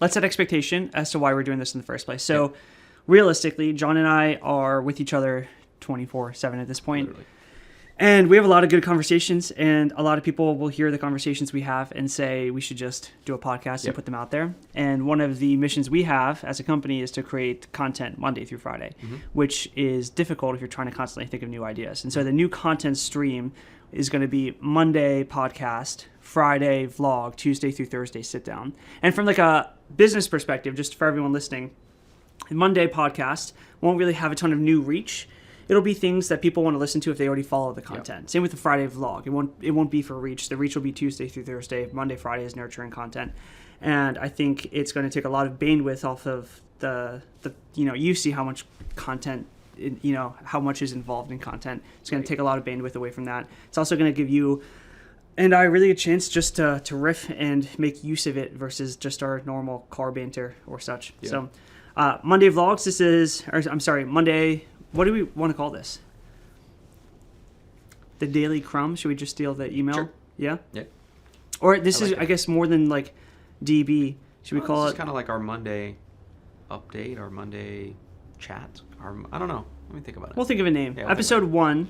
let's set expectation as to why we're doing this in the first place. So realistically, John and I are with each other 24/7 at this point. Literally. And we have a lot of good conversations, and a lot of people will hear the conversations we have and say we should just do a podcast and put them out there. And one of the missions we have as a company is to create content Monday through Friday, which is difficult if you're trying to constantly think of new ideas. And so the new content stream is going to be Monday podcast, Friday vlog, Tuesday through Thursday sit down. And from like a business perspective, just for everyone listening, Monday podcast won't really have a ton of new reach. It'll be things that people want to listen to if they already follow the content. Same with the Friday vlog. It won't be for reach. The reach will be Tuesday through Thursday. Monday, Friday is nurturing content. And I think it's going to take a lot of bandwidth off of the you see how much content, how much is involved in content. It's going to take a lot of bandwidth away from that. It's also going to give you and I really a chance just to riff and make use of it versus just our normal car banter or such. Yeah. So Monday vlogs, Monday... What do we want to call this? The Daily Crumb? Should we just steal the email? Sure. Yeah? Yeah. Or this I guess, more than like DB. Should we call it? It's kind of like our Monday update, our Monday chat. I don't know. Let me think about it. We'll think of a name. Yeah, episode 1.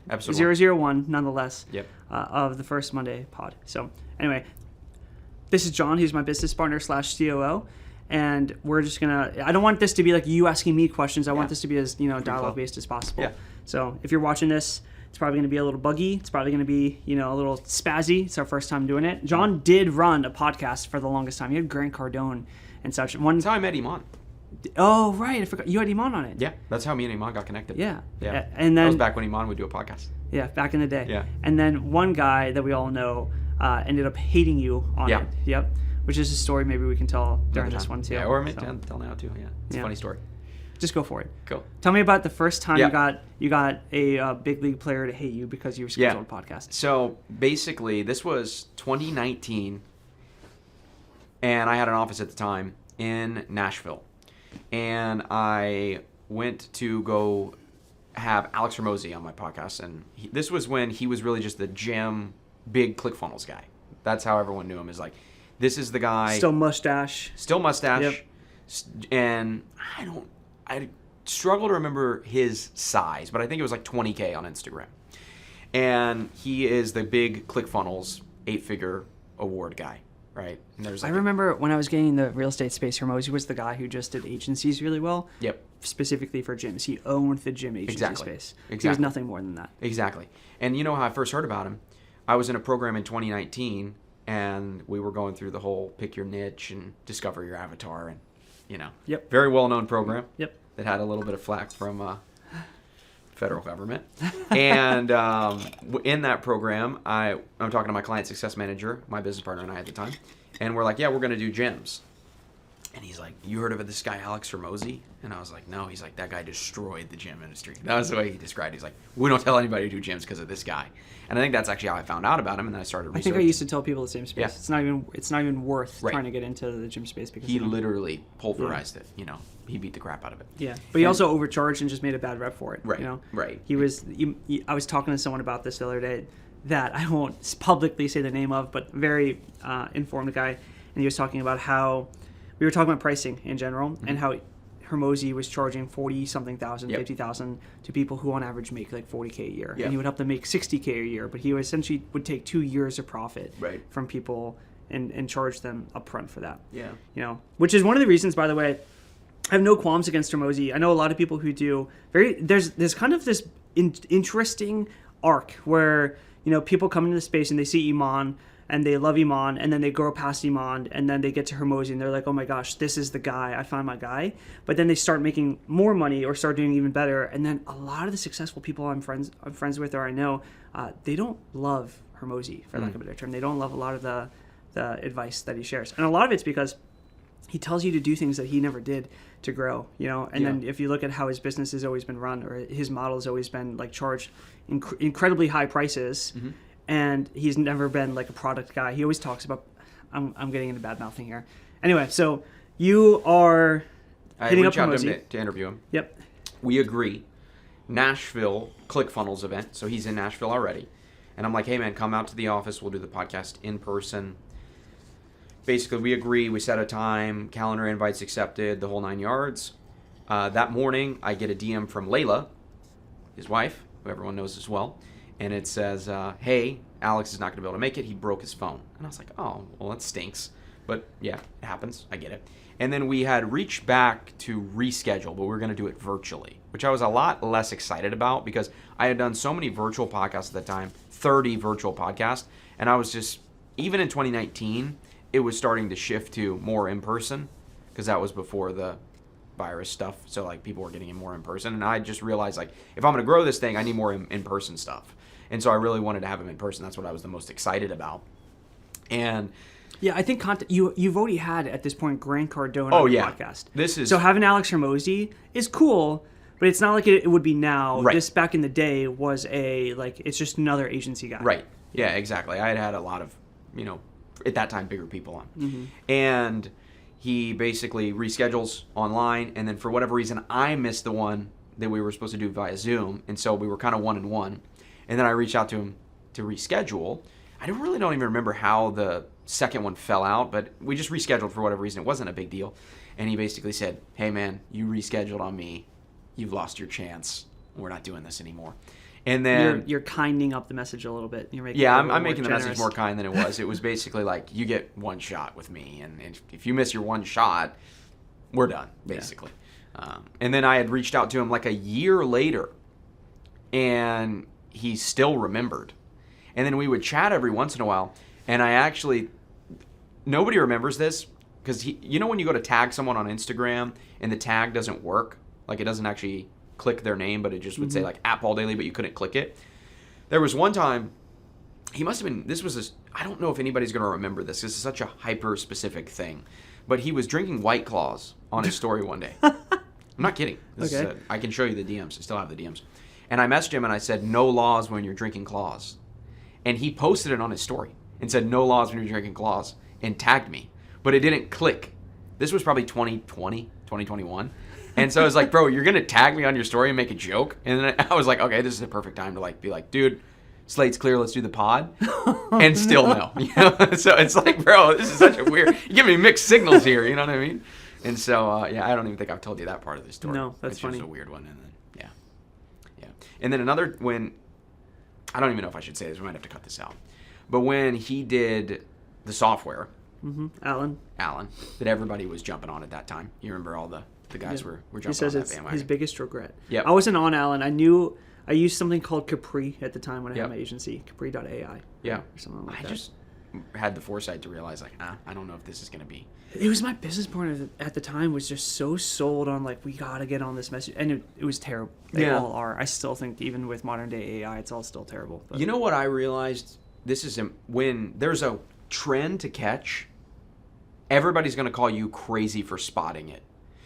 Episode 001, nonetheless. Yep. Of the first Monday pod. So, anyway. This is John. He's my business partner / COO. And we're just going to... I don't want this to be like you asking me questions. I want this to be as, dialogue-based as possible. Yeah. So if you're watching this, it's probably going to be a little buggy. It's probably going to be, a little spazzy. It's our first time doing it. John did run a podcast for the longest time. He had Grant Cardone and such. That's how I met Iman. Oh, right. I forgot. You had Iman on it. Yeah. That's how me and Iman got connected. Yeah. Yeah. And then... That was back when Iman would do a podcast. Yeah, back in the day. Yeah. And then one guy that we all know ended up hating you on it. Yep. Which is a story maybe we can tell during this one too. Yeah, or tell now too. Yeah, it's a funny story. Just go for it. Cool. Tell me about the first time you got a big league player to hate you because you were scheduled a podcast. So basically, this was 2019, and I had an office at the time in Nashville, and I went to go have Alex Hormozi on my podcast, and this was when he was really just the gym big ClickFunnels guy. That's how everyone knew him. Is like. This is the guy. Still mustache. Yep. And I struggle to remember his size, but I think it was like 20K on Instagram. And he is the big ClickFunnels 8-figure award guy, right? And there's I remember when I was getting in the real estate space, Hormozi was the guy who just did agencies really well. Yep. Specifically for gyms. He owned the gym agency space. Exactly. He was nothing more than that. Exactly. And you know how I first heard about him? I was in a program in 2019, and we were going through the whole pick your niche and discover your avatar, and very well-known program. Yep. That had a little bit of flack from federal government. And in that program, I'm talking to my client success manager, my business partner and I at the time, and we're like, yeah, we're going to do gyms. And he's like, you heard of this guy, Alex Hormozi? And I was like, no. He's like, that guy destroyed the gym industry. That was the way he described it. He's like, we don't tell anybody to do gyms because of this guy. And I think that's actually how I found out about him, and then I started researching. I think I used to tell people the same space. Yeah. It's not even worth trying to get into the gym space because he literally pulverized it. He beat the crap out of it. Yeah, but he also overcharged and just made a bad rep for it. Right. Right. I was talking to someone about this the other day that I won't publicly say the name of, but very informed guy, and he was talking about how we were talking about pricing in general and how Hormozi was charging 40-something thousand, 50,000 to people who on average make like 40K a year. Yep. And he would help them make 60K a year, but he essentially would take 2 years of profit from people and charge them upfront for that. Yeah. Which is one of the reasons, by the way, I have no qualms against Hormozi. I know a lot of people who do. There's kind of this interesting arc where, people come into the space and they see Iman, and they love Iman, and then they grow past Iman, and then they get to Hormozi, and they're like, oh my gosh, this is the guy, I found my guy. But then they start making more money or start doing even better, and then a lot of the successful people I'm friends with or I know, they don't love Hormozi, for lack of a better term. They don't love a lot of the advice that he shares. And a lot of it's because he tells you to do things that he never did to grow, and then if you look at how his business has always been run, or his model has always been like charge incredibly high prices, and he's never been like a product guy. He always talks about, I'm getting into bad mouthing here. Anyway, so you are hitting up Hormozi. I reached out to interview him. Yep. We agree. Nashville ClickFunnels event. So he's in Nashville already. And I'm like, hey man, come out to the office. We'll do the podcast in person. basically, we agree. We set a time, calendar invites accepted, the whole 9 yards. That morning, I get a DM from Layla, his wife, who everyone knows as well. And it says, hey, Alex is not going to be able to make it. He broke his phone. And I was like, oh, well, that stinks. But yeah, it happens. I get it. And then we had reached back to reschedule, but we were going to do it virtually, which I was a lot less excited about because I had done so many virtual podcasts at the time, 30 virtual podcasts. And I was just, even in 2019, it was starting to shift to more in person because that was before the virus stuff. So like people were getting in more in person. And I just realized like, if I'm going to grow this thing, I need more in person stuff. And so I really wanted to have them in person. That's what I was the most excited about. And yeah, I think you've already had at this point Grant Cardone on your podcast. So having Alex Hormozi is cool, but it's not like it would be now. Right. This back in the day was it's just another agency guy. Right. Yeah, exactly. I had a lot of, at that time, bigger people on. And he basically reschedules online, and then for whatever reason, I missed the one that we were supposed to do via Zoom, and so we were kind of 1-1. And then I reached out to him to reschedule. I don't even remember how the second one fell out, but we just rescheduled for whatever reason. It wasn't a big deal. And he basically said, hey, man, you rescheduled on me. You've lost your chance. We're not doing this anymore. And then you're kinding up the message a little bit. You're making I'm making the message more kind than it was. It was basically like, you get one shot with me. And if you miss your one shot, we're done, basically. Yeah. And then I had reached out to him like a year later, and he still remembered. And then we would chat every once in a while. And I actually, nobody remembers this because when you go to tag someone on Instagram and the tag doesn't work, like it doesn't actually click their name, but it just would say like @PaulDaley, but you couldn't click it. There was one time, he must have been, I don't know if anybody's going to remember this. This is such a hyper specific thing, but he was drinking White Claws on his story one day. I'm not kidding. I can show you the DMs. I still have the DMs. And I messaged him and I said, no laws when you're drinking claws. And he posted it on his story and said, no laws when you're drinking claws, and tagged me. But it didn't click. This was probably 2020, 2021. And so I was like, bro, you're going to tag me on your story and make a joke? And then I was like, okay, this is the perfect time to be like, dude, slate's clear, let's do the pod. And still no. So it's like, bro, this is such a weird, you give me mixed signals here, you know what I mean? And so, I don't even think I've told you that part of the story. No, that's funny. It's just a weird one. And then, And then another, I don't even know if I should say this, we might have to cut this out. But when he did the software, Alan, that everybody was jumping on at that time. You remember all the guys were jumping on that bandwagon. His biggest regret. Yep. I wasn't on Alan. I used something called Capri at the time when I had my agency, Capri.ai. Yeah. Or something like that. I just had the foresight to realize, I don't know if this is going to be. It was my business partner at the time was just so sold on we got to get on this message. And it was terrible. They all are. I still think even with modern day AI, it's all still terrible. But. You know what I realized? This is when there's a trend to catch, everybody's going to call you crazy for spotting it.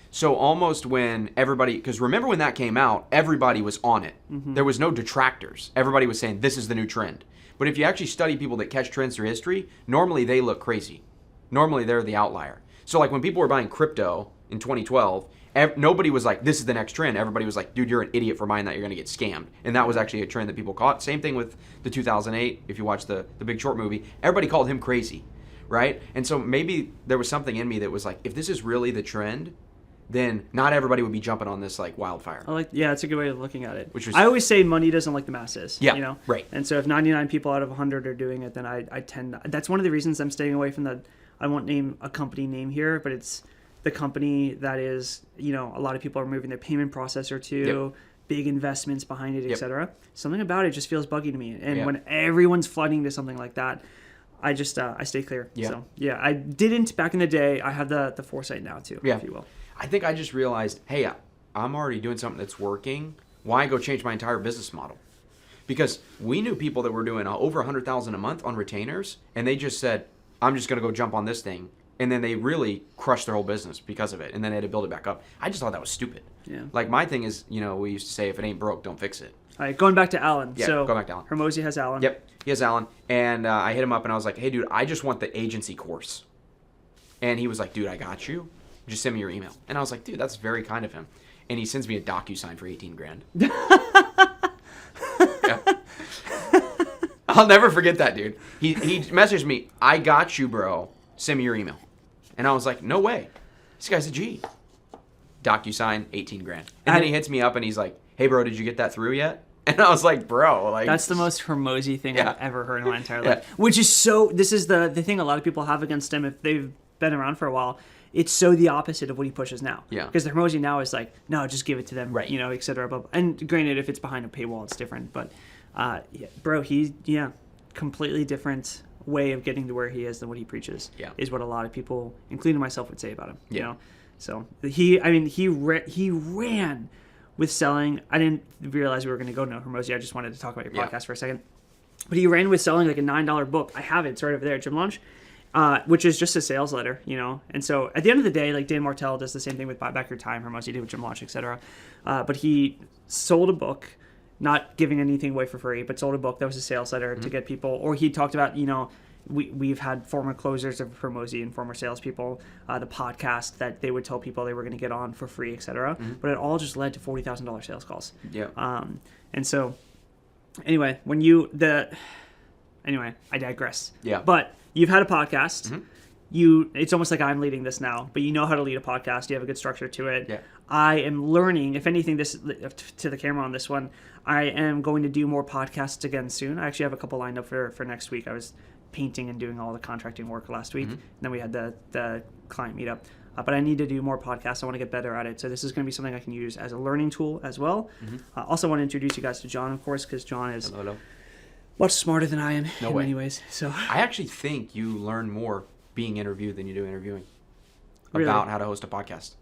So almost when everybody, because remember when that came out, everybody was on it. There was no detractors. Everybody was saying, this is the new trend. But if you actually study people that catch trends through history, normally they look crazy. Normally they're the outlier. So when people were buying crypto in 2012, nobody was like, this is the next trend. Everybody was like, dude, you're an idiot for buying that. You're going to get scammed. And that was actually a trend that people caught. Same thing with the 2008, if you watch the Big Short movie. Everybody called him crazy, right? And so maybe there was something in me that was like, if this is really the trend, then not everybody would be jumping on this wildfire. It's a good way of looking at it. I always say money doesn't like the masses. Yeah, right. And so if 99 people out of 100 are doing it, then I tend. That's one of the reasons I'm staying away from I won't name a company name here, but it's the company that is, a lot of people are moving their payment processor to, big investments behind it, etc. Something about it just feels buggy to me. And when everyone's flooding to something like that, I just I stay clear. Yeah. So I didn't back in the day. I have the foresight now too, if you will. I think I just realized, hey, I'm already doing something that's working. Why go change my entire business model? Because we knew people that were doing over $100,000 a month on retainers, and they just said, I'm just going to go jump on this thing. And then they really crushed their whole business because of it. And then they had to build it back up. I just thought that was stupid. Yeah. My thing is, we used to say, if it ain't broke, don't fix it. All right, going back to Alan. Yeah, so go back to Alan. Hormozi has Alan. Yep, he has Alan. And I hit him up and I was like, hey, dude, I just want the agency course. And he was like, dude, I got you. Just send me your email. And I was like, dude, that's very kind of him. And he sends me a DocuSign for $18,000. Yeah. I'll never forget that, dude. He messaged me, I got you, bro. Send me your email. And I was like, no way. This guy's a G. DocuSign, 18 grand. And then he hits me up and he's like, hey, bro, did you get that through yet? And I was like, bro, like... That's the most Hormozi thing I've ever heard in my entire life. Which is so... This is the thing a lot of people have against him if they've been around for a while. It's so the opposite of what he pushes now. Yeah. Because the Hormozi now is like, no, just give it to them, right. You know, et cetera. Blah, blah. And granted, if it's behind a paywall, it's different. But, bro, completely different way of getting to where he is than what he preaches. Yeah. Is what a lot of people, including myself, would say about him. Yeah. You know? So, he ran with selling. I didn't realize we were going to go to Hormozi. I just wanted to talk about your podcast for a second. But he ran with selling like a $9 book. I have it. It's right over there at Gym Launch. Which is just a sales letter, you know. And so at the end of the day, like Dan Martell does the same thing with Buy Back Your Time, Hormozi did with Gym Launch, etc. But he sold a book, not giving anything away for free, but sold a book that was a sales letter to get people. Or he talked about, you know, we've had former closers of Hormozi and former salespeople, the podcast that they would tell people they were going to get on for free, etc. But it all just led to $40,000 sales calls. Yeah. And so, anyway, I digress. Yeah. But you've had a podcast. It's almost like I'm leading this now, but you know how to lead a podcast. You have a good structure to it. Yeah. I am learning, if anything, this to the camera on this one, I am going to do more podcasts again soon. I actually have a couple lined up for next week. I was painting and doing all the contracting work last week. And then we had the client meetup. But I need to do more podcasts. I want to get better at it. So this is going to be something I can use as a learning tool as well. I also want to introduce you guys to John, of course, because John is... Hello. much smarter than I am in way. many ways. So I actually think you learn more being interviewed than you do interviewing Really? about how to host a podcast.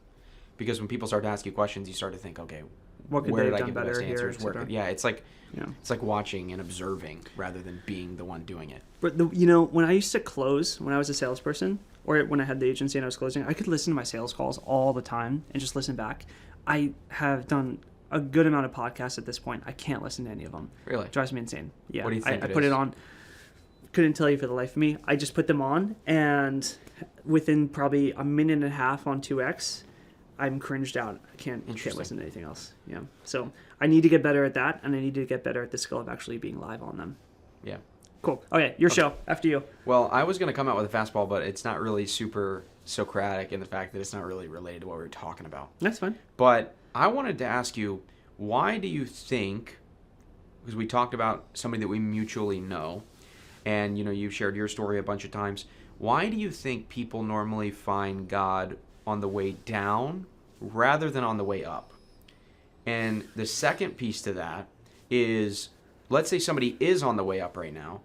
Because when people start to ask you questions, you start to think, okay, what could where they did have I done give the best better here? answers? Where, it's like Yeah. it's like watching and observing rather than being the one doing it. But you know, when I used to close, when I was a salesperson, or when I had the agency and I was closing, I could listen to my sales calls all the time and just listen back. I have done a good amount of podcasts at this point. I can't listen to any of them. Really? It drives me insane. Yeah. What do you think I put it on. Couldn't tell you for the life of me. I just put them on, and within probably a minute and a half on 2X, I'm cringed out. I can't listen to anything else. Yeah. So I need to get better at that, and I need to get better at the skill of actually being live on them. Yeah. Cool. Okay, your show. After you. Well, I was going to come out with a fastball, but it's not really super Socratic in the fact that it's not really related to what we were talking about. That's fine. But I wanted to ask you, why do you think, because we talked about somebody that we mutually know, and you know you've shared your story a bunch of times, why do you think people normally find God on the way down rather than on the way up? And the second piece to that is, let's say somebody is on the way up right now.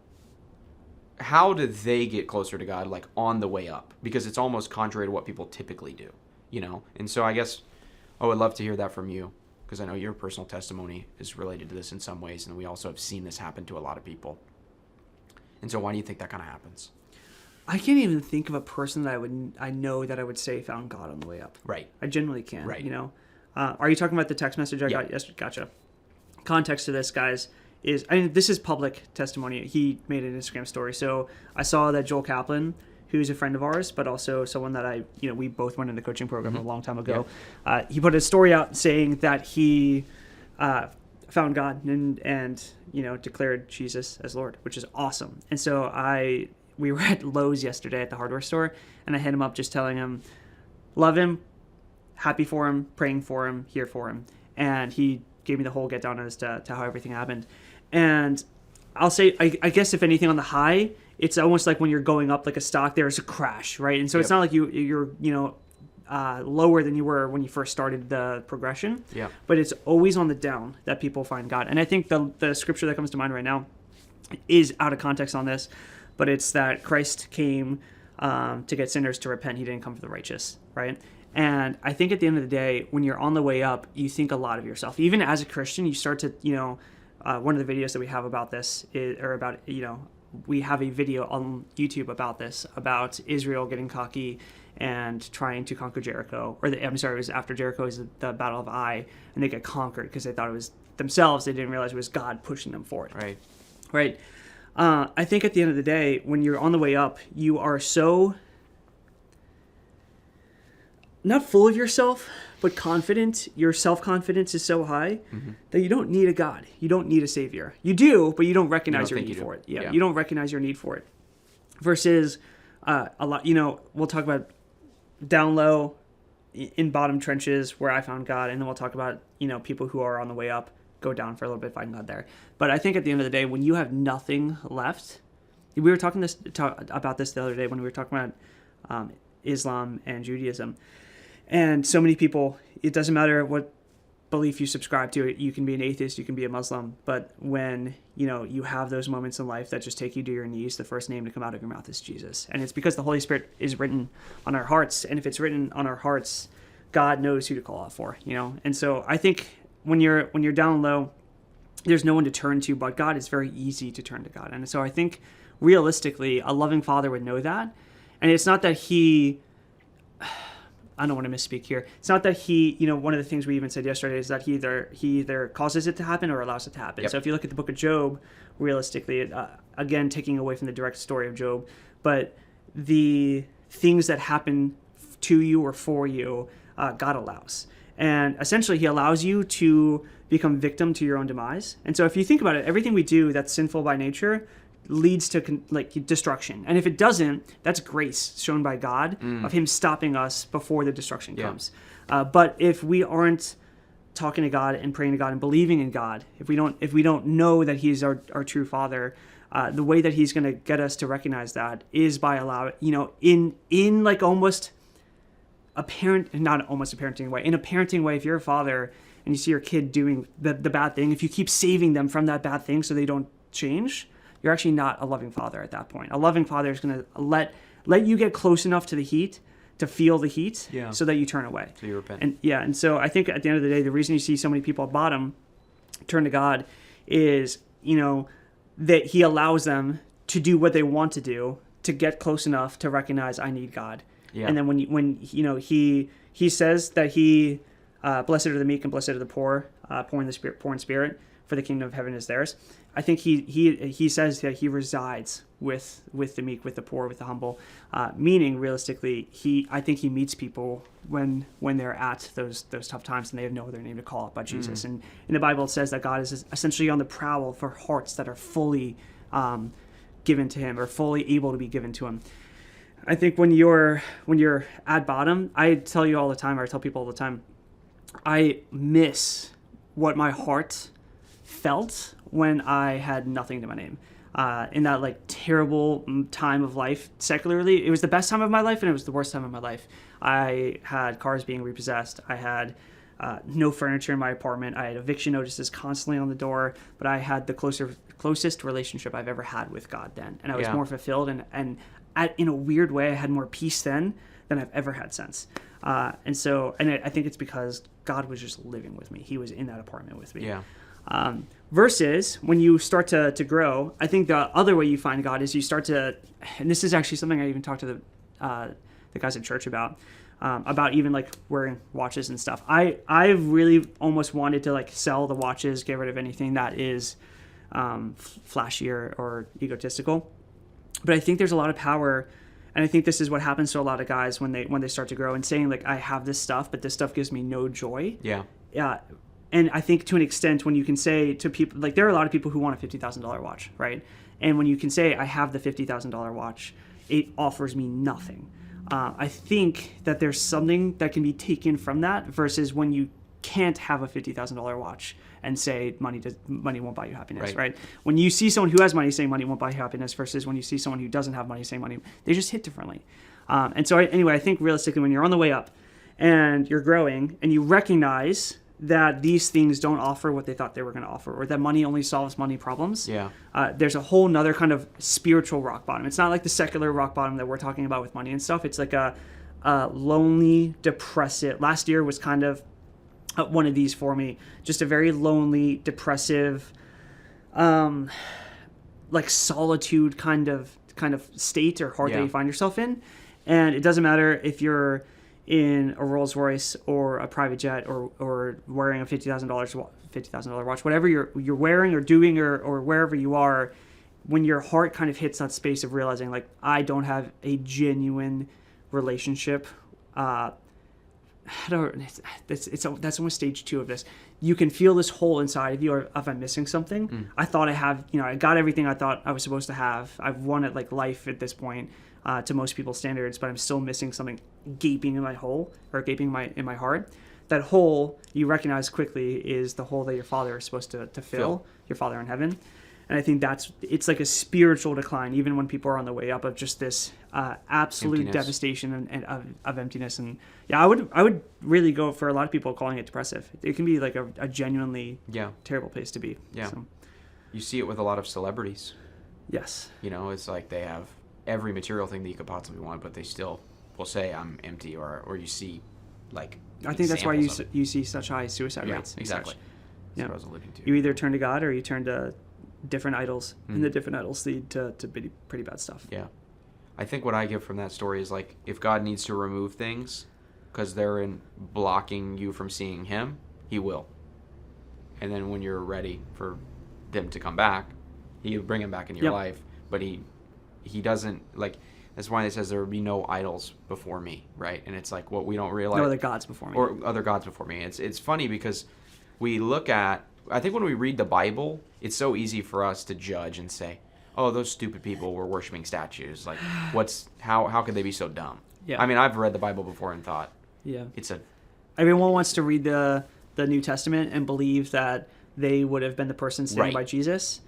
How do they get closer to God, like on the way up? Because it's almost contrary to what people typically do, you know? And so I guess I would love to hear that from you, because I know your personal testimony is related to this in some ways, and we also have seen this happen to a lot of people. And so why do you think that kind of happens? I can't even think of a person that I know that I would say found God on the way up. Right. I genuinely can't. Right. You know, are you talking about the text message I got yesterday? Gotcha. Context to this, guys, is this is public testimony. He made an Instagram story, so I saw that Joel Kaplan, who's a friend of ours, but also someone that we both went in the coaching program a long time ago. Yeah. He put a story out saying that he found God and declared Jesus as Lord, which is awesome. And so we were at Lowe's yesterday at the hardware store, and I hit him up just telling him, love him, happy for him, praying for him, here for him. And he gave me the whole get down as to how everything happened. And I'll say, I guess if anything on the high, it's almost like when you're going up like a stock, there's a crash, right? And so it's not like you're lower than you were when you first started the progression. Yeah. But it's always on the down that people find God. And I think the scripture that comes to mind right now is out of context on this, but it's that Christ came to get sinners to repent. He didn't come for the righteous, right? And I think at the end of the day, when you're on the way up, you think a lot of yourself. Even as a Christian, you start to, one of the videos that we have about this we have a video on YouTube about this, about Israel getting cocky and trying to conquer Jericho. It was after Jericho is the Battle of Ai, and they get conquered because they thought it was themselves. They didn't realize it was God pushing them forward. Right. I think at the end of the day, when you're on the way up, you are so not full of yourself, but confident. Your self-confidence is so high that you don't need a God. You don't need a savior. You do, but you don't recognize your need for it. Yeah, you don't recognize your need for it. Versus a lot, we'll talk about down low in bottom trenches where I found God. And then we'll talk about, people who are on the way up, go down for a little bit, find God there. But I think at the end of the day, when you have nothing left, we were talking about this the other day when we were talking about Islam and Judaism. And so many people, it doesn't matter what belief you subscribe to, you can be an atheist, you can be a Muslim, but when you have those moments in life that just take you to your knees, the first name to come out of your mouth is Jesus. And it's because the Holy Spirit is written on our hearts, and if it's written on our hearts, God knows who to call out for, And so I think when you're down low, there's no one to turn to but God. It's very easy to turn to God. And so I think realistically a loving father would know that. And it's not that he, I don't want to misspeak here. It's not that he, one of the things we even said yesterday is that he either causes it to happen or allows it to happen. Yep. So if you look at the book of Job, realistically, again, taking away from the direct story of Job, but the things that happen to you or for you, God allows. And essentially he allows you to become victim to your own demise. And so if you think about it, everything we do that's sinful by nature leads to destruction. And if it doesn't, that's grace shown by God of him stopping us before the destruction comes. But if we aren't talking to God and praying to God and believing in God, if we don't know that he's our true father, the way that he's going to get us to recognize that is by allowing, in like almost a parent, not almost a parenting way, in a parenting way, if you're a father and you see your kid doing the bad thing, if you keep saving them from that bad thing so they don't change, you're actually not a loving father at that point. A loving father is going to let you get close enough to the heat to feel the heat so that you turn away. So you repent. And so I think at the end of the day, the reason you see so many people at bottom turn to God is, that he allows them to do what they want to do to get close enough to recognize I need God. Yeah. And then when he says that he blessed are the meek and blessed are the poor in spirit, for the kingdom of heaven is theirs. I think he says that he resides with the meek, with the poor, with the humble, meaning realistically, I think he meets people when they're at those tough times and they have no other name to call it but Jesus. And in the Bible it says that God is essentially on the prowl for hearts that are fully given to him or fully able to be given to him. I think when you're at bottom, I tell you all the time, or I tell people all the time, I miss what my heart felt when I had nothing to my name. In that terrible time of life, secularly, it was the best time of my life and it was the worst time of my life. I had cars being repossessed. I had no furniture in my apartment. I had eviction notices constantly on the door, but I had the closest relationship I've ever had with God then. And I was more fulfilled and in a weird way, I had more peace then than I've ever had since. And I think it's because God was just living with me. He was in that apartment with me. Yeah. Versus when you start to grow, I think the other way you find God is you start to, and this is actually something I even talked to the guys at church about even wearing watches and stuff. I've really almost wanted to sell the watches, get rid of anything that is flashier or egotistical. But I think there's a lot of power, and I think this is what happens to a lot of guys when they start to grow and saying I have this stuff, but this stuff gives me no joy. Yeah. And I think to an extent, when you can say to people, there are a lot of people who want a $50,000 watch, right? And when you can say, I have the $50,000 watch, it offers me nothing. I think that there's something that can be taken from that versus when you can't have a $50,000 watch and say money won't buy you happiness, right? When you see someone who has money saying money won't buy you happiness versus when you see someone who doesn't have money saying money, they just hit differently. And so I think realistically, when you're on the way up and you're growing and you recognize that these things don't offer what they thought they were going to offer, or that money only solves money problems. Yeah. There's a whole nother kind of spiritual rock bottom. It's not like the secular rock bottom that we're talking about with money and stuff. It's like a lonely, depressive. Last year was kind of one of these for me. Just a very lonely, depressive, solitude kind of state or heart that you find yourself in. And it doesn't matter if you're in a Rolls Royce or a private jet or wearing a $50,000 watch, whatever you're wearing or doing or wherever you are, when your heart kind of hits that space of realizing I don't have a genuine relationship. That's almost stage 2 of this. You can feel this hole inside of you, or if I'm missing something. I thought I have, I got everything I thought I was supposed to have. I've won at life at this point. to most people's standards, but I'm still missing something gaping in my hole or gaping in my heart. That hole you recognize quickly is the hole that your Father is supposed to fill, your Father in heaven. And I think it's like a spiritual decline, even when people are on the way up, of just this absolute Emptiness. devastation and of emptiness. And yeah, I would really go for a lot of people calling it depressive. It can be like a genuinely terrible place to be. Yeah. So, You see it with a lot of celebrities. yes. You know, it's like they have every material thing that you could possibly want, but they still will say, I'm empty, or you see, like, I think that's why examples of it. you see such high suicide rates. and Exactly. such. That's what I was alluding to. You either turn to God or you turn to different idols, and the different idols lead to pretty bad stuff. Yeah. I think what I get from that story is, like, if God needs to remove things because they're in blocking you from seeing him, he will. And then when you're ready for them to come back, he'll bring them back in your life. But he doesn't, like, that's why it says there will be no idols before me, right? And it's like what we don't realize. No other gods before me. Or other gods before me. It's funny because we look at, I think when we read the Bible, it's so easy for us to judge and say, oh, those stupid people were worshiping statues. Like, how could they be so dumb? Yeah. I mean, I've read the Bible before and thought, it's a... Everyone wants to read the New Testament and believe that they would have been the person standing by Jesus.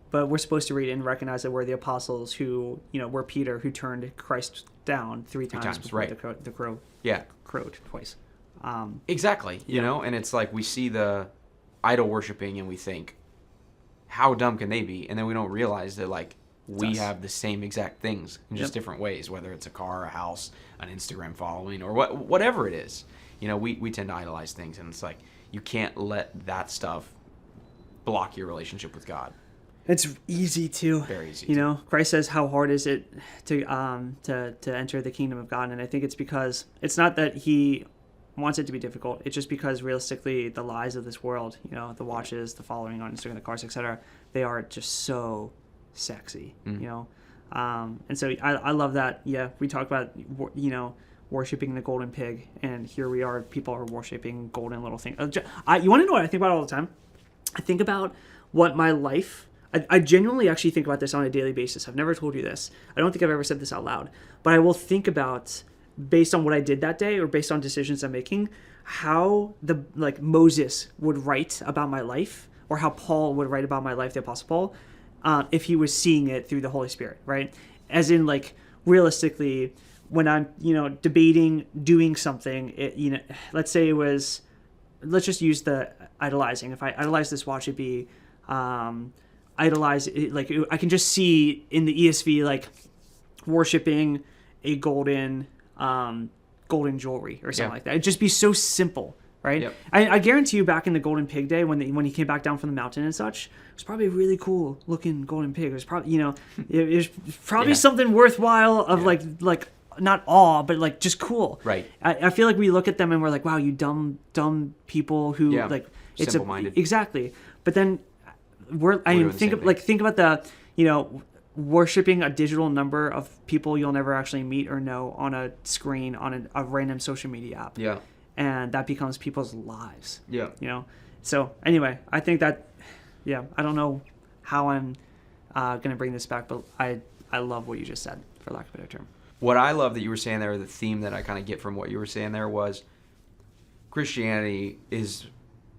But we're supposed to read it and recognize that we're the apostles who, were Peter, who turned Christ down three times before the crow crowed twice. Exactly. You know, and it's like we see the idol worshiping and we think, how dumb can they be? And then we don't realize that, like, we have the same exact things in just different ways, whether it's a car, a house, an Instagram following, or whatever it is. You know, we tend to idolize things, and it's like you can't let that stuff block your relationship with God. It's easy to. Very easy. You know, Christ says, "How hard is it to enter the kingdom of God?" And I think it's because it's not that he wants it to be difficult. It's just because realistically, the lies of this world, the watches, the following on Instagram, the cars, etc., they are just so sexy. And so I love that. Yeah, we talk about worshiping the golden pig, and here we are. People are worshiping golden little things. You want to know what I think about all the time? I think about what my life. I genuinely actually think about this on a daily basis. I've never told you this. I don't think I've ever said this out loud, but I will think about, based on what I did that day or based on decisions I'm making, how Moses would write about my life, or how Paul would write about my life, the Apostle Paul, if he was seeing it through the Holy Spirit, right? As in, like, realistically, when I'm, debating doing something, let's say it was, let's just use the idolizing. If I idolize this watch, it'd be, idolize it, like, I can just see in the ESV, like, worshiping a golden jewelry or something like that. It'd just be so simple, right? Yep. I guarantee you, back in the golden pig day, when he came back down from the mountain and such, it was probably a really cool looking golden pig. It was probably, it was probably something worthwhile of like not awe, but like just cool. Right. I feel like we look at them and we're like, wow, you dumb people who like, it's simple-minded. Exactly. But then think about the, worshiping a digital number of people you'll never actually meet or know on a screen on a random social media app. Yeah. And that becomes people's lives. Yeah. So anyway, I think that, I don't know how I'm going to bring this back, but I love what you just said, for lack of a better term. What I love that you were saying there, the theme that I kind of get from what you were saying there, was Christianity is,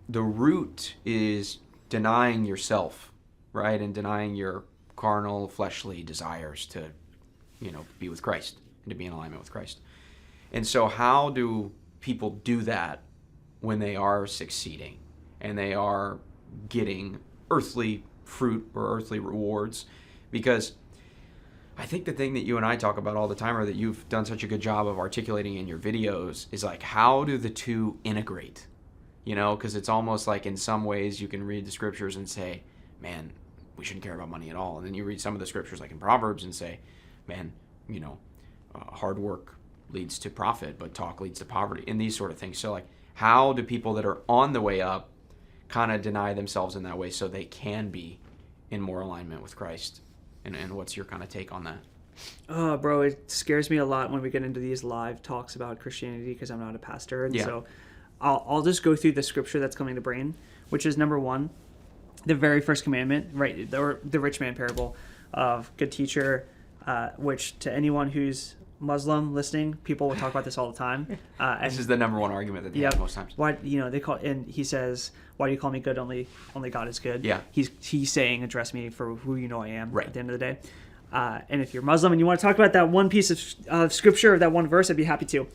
the root is denying yourself, right? And denying your carnal, fleshly desires to, be with Christ and to be in alignment with Christ. And so how do people do that when they are succeeding and they are getting earthly fruit or earthly rewards? Because I think the thing that you and I talk about all the time, or that you've done such a good job of articulating in your videos, is like, how do the two integrate? Because it's almost like in some ways you can read the scriptures and say, man, we shouldn't care about money at all. And then you read some of the scriptures like in Proverbs and say, man, hard work leads to profit, but talk leads to poverty, and these sort of things. So, like, how do people that are on the way up kind of deny themselves in that way so they can be in more alignment with Christ? And what's your kind of take on that? Oh, bro, it scares me a lot when we get into these live talks about Christianity, because I'm not a pastor. And so I'll just go through the scripture that's coming to brain, which is number 1, the very first commandment, right? The rich man parable of good teacher. which to anyone who's Muslim listening, people will talk about this all the time. This is the number one argument that they have most times. Why, they call, and he says, "Why do you call me good? Only God is good." Yeah. He's saying, address me for who you know I am. Right. At the end of the day, and if you're Muslim and you want to talk about that one piece of scripture, that one verse, I'd be happy to.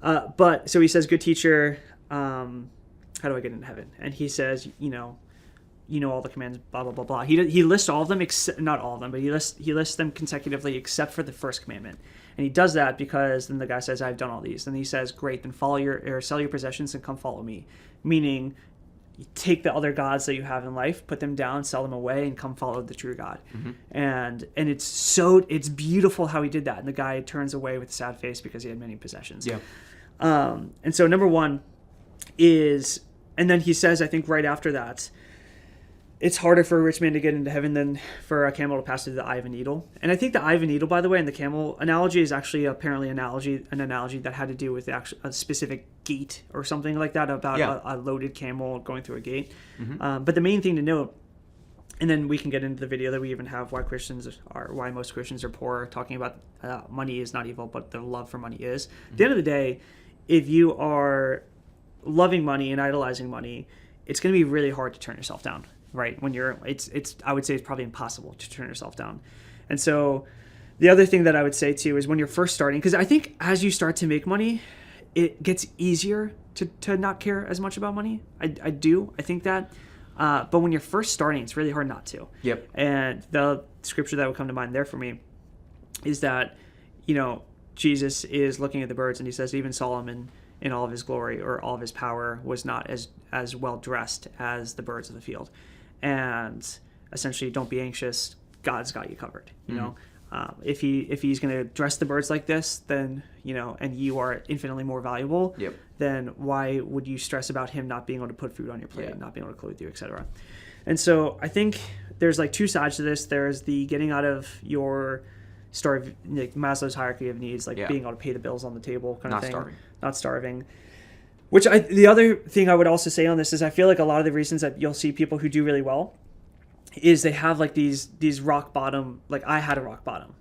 But so he says, "Good teacher, how do I get into heaven?" And he says, you know all the commands, blah blah blah blah. He lists all of them, except not all of them, but he lists them consecutively except for the first commandment. And he does that because then the guy says, "I've done all these." And he says, "Great, then sell your possessions and come follow me." Meaning, you take the other gods that you have in life, put them down, sell them away, and come follow the true God. Mm-hmm. And it's beautiful how he did that. And the guy turns away with a sad face because he had many possessions. Yeah. And so number one is, and then he says, I think right after that, it's harder for a rich man to get into heaven than for a camel to pass through the eye of a needle. And I think the eye of a needle, by the way, and the camel analogy is actually apparently an analogy that had to do with a specific gate or something like that, about a loaded camel going through a gate. Mm-hmm. But the main thing to note, and then we can get into the video that we even have why most Christians are poor, talking about money is not evil, but the love for money is. Mm-hmm. At the end of the day, if you are loving money and idolizing money, it's going to be really hard to turn yourself down. Right, when I would say it's probably impossible to turn yourself down. And so the other thing that I would say too is when you're first starting, because I think as you start to make money, it gets easier to not care as much about money. I think that. But when you're first starting, it's really hard not to. Yep. And the scripture that would come to mind there for me is that, Jesus is looking at the birds and he says, even Solomon in all of his glory or all of his power was not as well dressed as the birds of the field. And essentially, don't be anxious. God's got you covered. You know, if he's going to dress the birds like this, then and you are infinitely more valuable. Yep. Then why would you stress about him not being able to put food on your plate, not being able to clothe you, etc. And so I think there's like two sides to this. There's the getting out of your Maslow's hierarchy of needs, being able to pay the bills on the table kind of thing. Not starving. Which the other thing I would also say on this is I feel like a lot of the reasons that you'll see people who do really well is they have these rock bottom, I had a rock bottom.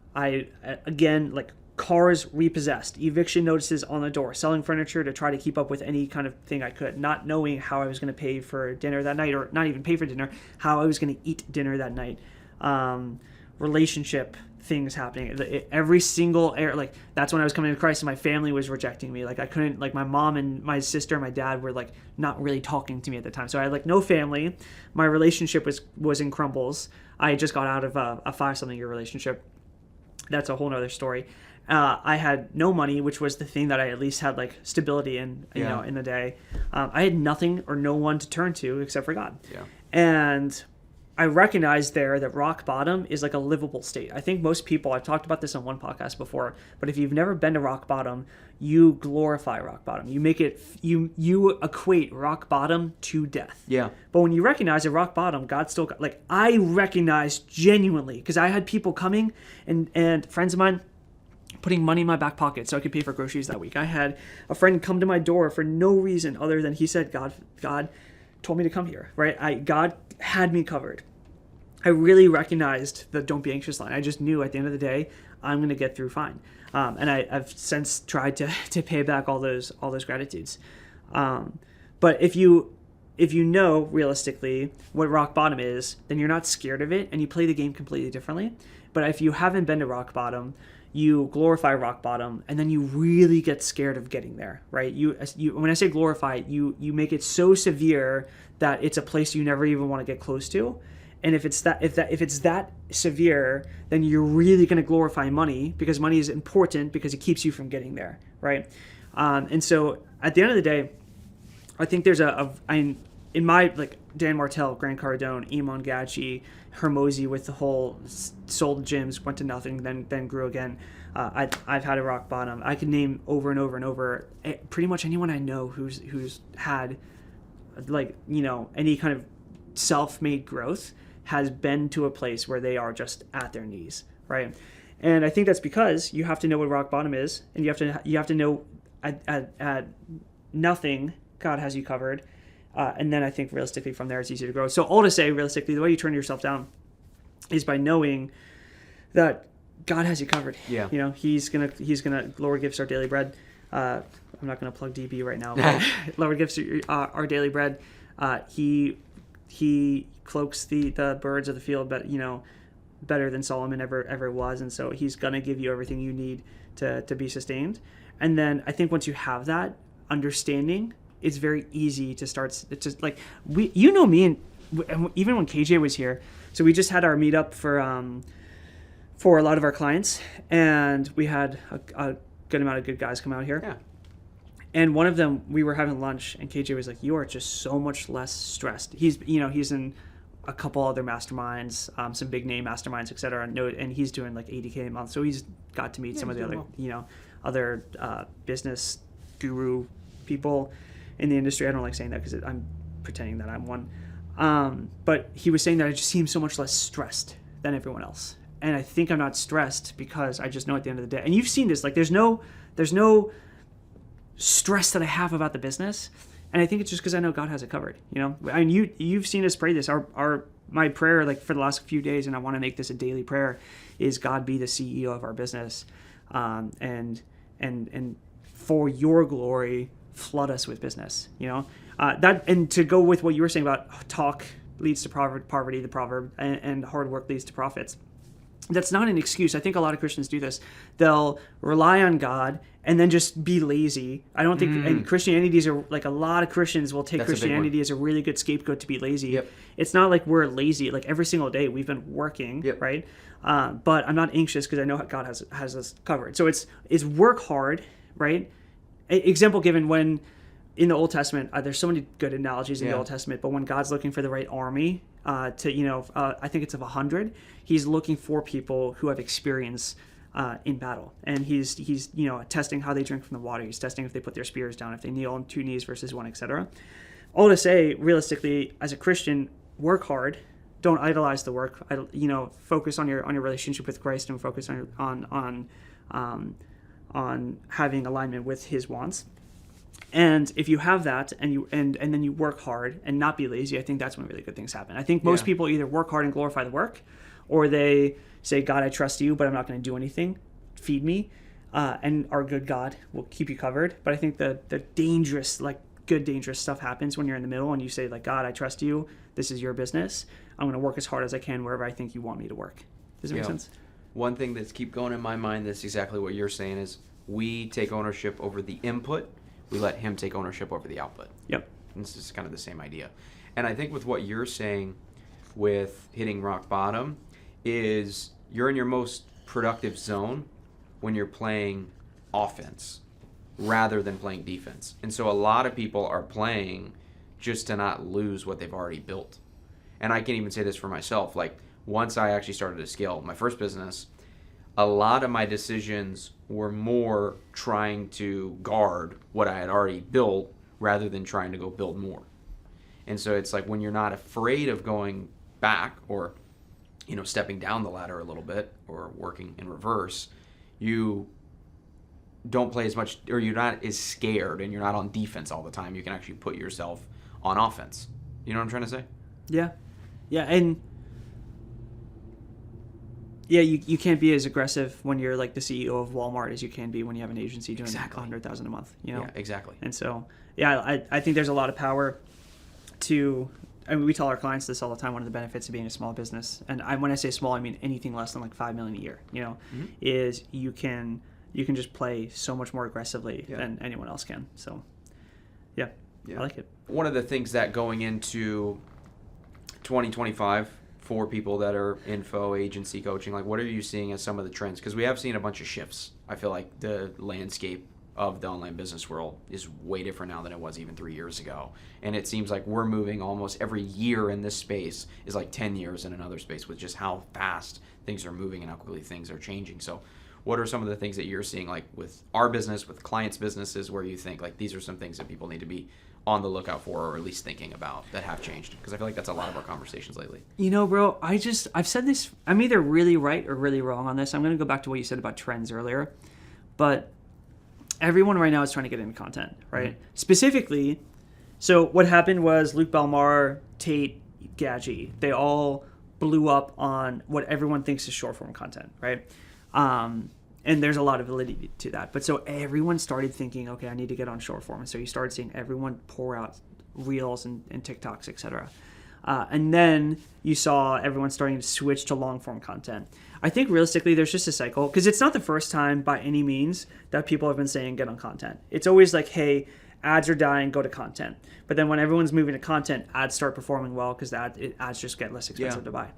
Cars repossessed, eviction notices on the door, selling furniture to try to keep up with any kind of thing I could, not knowing how I was going to pay for dinner that night, or not even pay for dinner, how I was going to eat dinner that night. Relationship things happening every single that's when I was coming to Christ and my family was rejecting me. I couldn't, my mom and my sister and my dad were not really talking to me at the time, so I had no family. My relationship was in crumbles. I just got out of a 5-something-year relationship. That's a whole nother story. I had no money, which was the thing that I at least had stability in in the day. I had nothing or no one to turn to except for God. And I recognize there that rock bottom is a livable state. I think most people, I've talked about this on one podcast before, but if you've never been to rock bottom, you glorify rock bottom. You make it, you equate rock bottom to death. Yeah. But when you recognize at rock bottom, God still, I recognize genuinely, because I had people coming and friends of mine putting money in my back pocket so I could pay for groceries that week. I had a friend come to my door for no reason other than he said, God told me to come here, right? God had me covered. I really recognized the don't be anxious line. I just knew at the end of the day, I'm going to get through fine. And I've since tried to pay back all those gratitudes. But if you know realistically what rock bottom is, then you're not scared of it and you play the game completely differently. But if you haven't been to rock bottom, you glorify rock bottom, and then you really get scared of getting there, right? You when I say glorify, you make it so severe that it's a place you never even want to get close to. And if it's that severe, then you're really going to glorify money, because money is important because it keeps you from getting there, right? And so at the end of the day, I think there's in my Dan Martell, Grant Cardone, Iman Gadji, Hormozi with the whole sold gyms, went to nothing, then grew again. I've had a rock bottom. I could name over and over and over pretty much anyone I know who's had any kind of self-made growth has been to a place where they are just at their knees, right? And I think that's because you have to know what rock bottom is, and you have to know at nothing God has you covered. And then I think realistically from there it's easy to grow. So all to say, realistically, the way you turn yourself down is by knowing that God has you covered. Yeah. You know, he's gonna Lord gives our daily bread. I'm not gonna plug DB right now, but Lord gives our daily bread. He cloaks the birds of the field, but better than Solomon ever was, and so he's gonna give you everything you need to be sustained. And then I think once you have that understanding, it's very easy to start. It's just like me, and even when KJ was here, so we just had our meetup for a lot of our clients, and we had a good amount of good guys come out here. Yeah. And one of them, we were having lunch, and KJ was like, "You are just so much less stressed." He's in a couple other masterminds, some big name masterminds, etc. And he's doing like $80K a month. So he's got to meet some of the other, other business guru people in the industry. I don't like saying that because I'm pretending that I'm one. But he was saying that I just seem so much less stressed than everyone else. And I think I'm not stressed because I just know at the end of the day, and you've seen this, like there's no stress that I have about the business. And I think it's just because I know God has it covered. I mean, you've seen us pray this. My prayer, like for the last few days, and I want to make this a daily prayer, is God be the CEO of our business, and for your glory, flood us with business. That, and to go with what you were saying about talk leads to poverty, the proverb, and hard work leads to profits. That's not an excuse. I think a lot of Christians do this. They'll rely on God and then just be lazy. I don't think, and Christianity is like a lot of Christians will take Christianity as a really good scapegoat to be lazy. Yep. It's not like we're lazy. Like every single day we've been working, right? But I'm not anxious because I know God has us covered. So it's work hard, right? Example given when in the Old Testament, there's so many good analogies in the Old Testament, but when God's looking for the right army I think it's of 100, he's looking for people who have experience in battle, and he's testing how they drink from the water. He's testing if they put their spears down, if they kneel on 2 knees versus 1, etc. All to say, realistically, as a Christian, work hard. Don't idolize the work. Focus on your relationship with Christ, and focus on having alignment with His wants. And if you have that, and then you work hard and not be lazy, I think that's when really good things happen. I think most people either work hard and glorify the work, or they say, "God, I trust you, but I'm not going to do anything. Feed me," and our good God will keep you covered. But I think the dangerous, dangerous stuff happens when you're in the middle and you say, like, "God, I trust you. This is your business. I'm going to work as hard as I can wherever I think you want me to work." Does it make sense? One thing that's keep going in my mind that's exactly what you're saying is we take ownership over the input. We let Him take ownership over the output. Yep. And this is kind of the same idea. And I think with what you're saying with hitting rock bottom is you're in your most productive zone when you're playing offense rather than playing defense. And so a lot of people are playing just to not lose what they've already built. And I can even say this for myself. Like, once I actually started to scale my first business, a lot of my decisions were more trying to guard what I had already built rather than trying to go build more. And so it's like when you're not afraid of going back or, stepping down the ladder a little bit or working in reverse, you don't play as much, or you're not as scared and you're not on defense all the time. You can actually put yourself on offense. You know what I'm trying to say? Yeah. Yeah. And yeah, you can't be as aggressive when you're like the CEO of Walmart as you can be when you have an agency doing $100,000 a month. Yeah, exactly. And so, I think there's a lot of power to. I mean, we tell our clients this all the time. One of the benefits of being a small business, and when I say small, I mean anything less than like $5 million a year. Is you can just play so much more aggressively than anyone else can. So, yeah, I like it. One of the things that going into 2025. For people that are info agency coaching, like what are you seeing as some of the trends? Because we have seen a bunch of shifts. I feel like the landscape of the online business world is way different now than it was even 3 years ago. And it seems like we're moving almost every year in this space is like 10 years in another space with just how fast things are moving and how quickly things are changing. So what are some of the things that you're seeing like with our business, with clients' businesses, where you think like these are some things that people need to be on the lookout for, or at least thinking about, that have changed? Because I feel like that's a lot of our conversations lately. Bro, I've said this, I'm either really right or really wrong on this. I'm going to go back to what you said about trends earlier, but everyone right now is trying to get into content, right? Mm-hmm. Specifically, so what happened was Luke Belmar, Tate, Gadget, they all blew up on what everyone thinks is short form content, right? And there's a lot of validity to that. But so everyone started thinking, okay, I need to get on short form. And so you started seeing everyone pour out Reels and TikToks, etc. And then you saw everyone starting to switch to long form content. I think realistically, there's just a cycle, because it's not the first time by any means that people have been saying get on content. It's always like, hey, ads are dying, go to content. But then when everyone's moving to content, ads start performing well because ads just get less expensive to buy.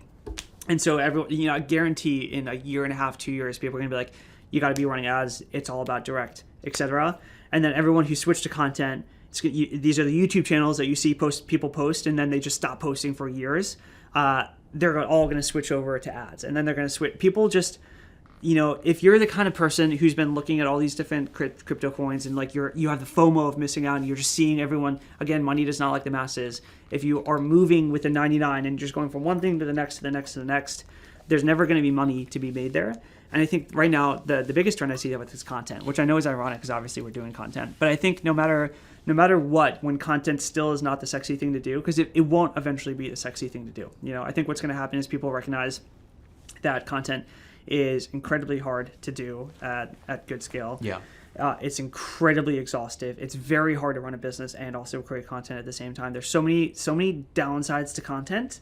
And so everyone, I guarantee in a year and a half, 2 years, people are going to be like, you got to be running ads. It's all about direct, etc. And then everyone who switched to content, these are the YouTube channels that you see people post, and then they just stop posting for years. They're all going to switch over to ads, and then they're going to switch. People just, if you're the kind of person who's been looking at all these different crypto coins, and like you have the FOMO of missing out, and you're just seeing everyone. Again, money does not like the masses. If you are moving with the 99 and just going from one thing to the next to the next to the next, there's never going to be money to be made there. And I think right now the biggest trend I see with is content, which I know is ironic because obviously we're doing content. But I think no matter what, when content still is not the sexy thing to do, because it won't eventually be the sexy thing to do. I think what's going to happen is people recognize that content is incredibly hard to do at good scale. Yeah. It's incredibly exhaustive. It's very hard to run a business and also create content at the same time. There's so many downsides to content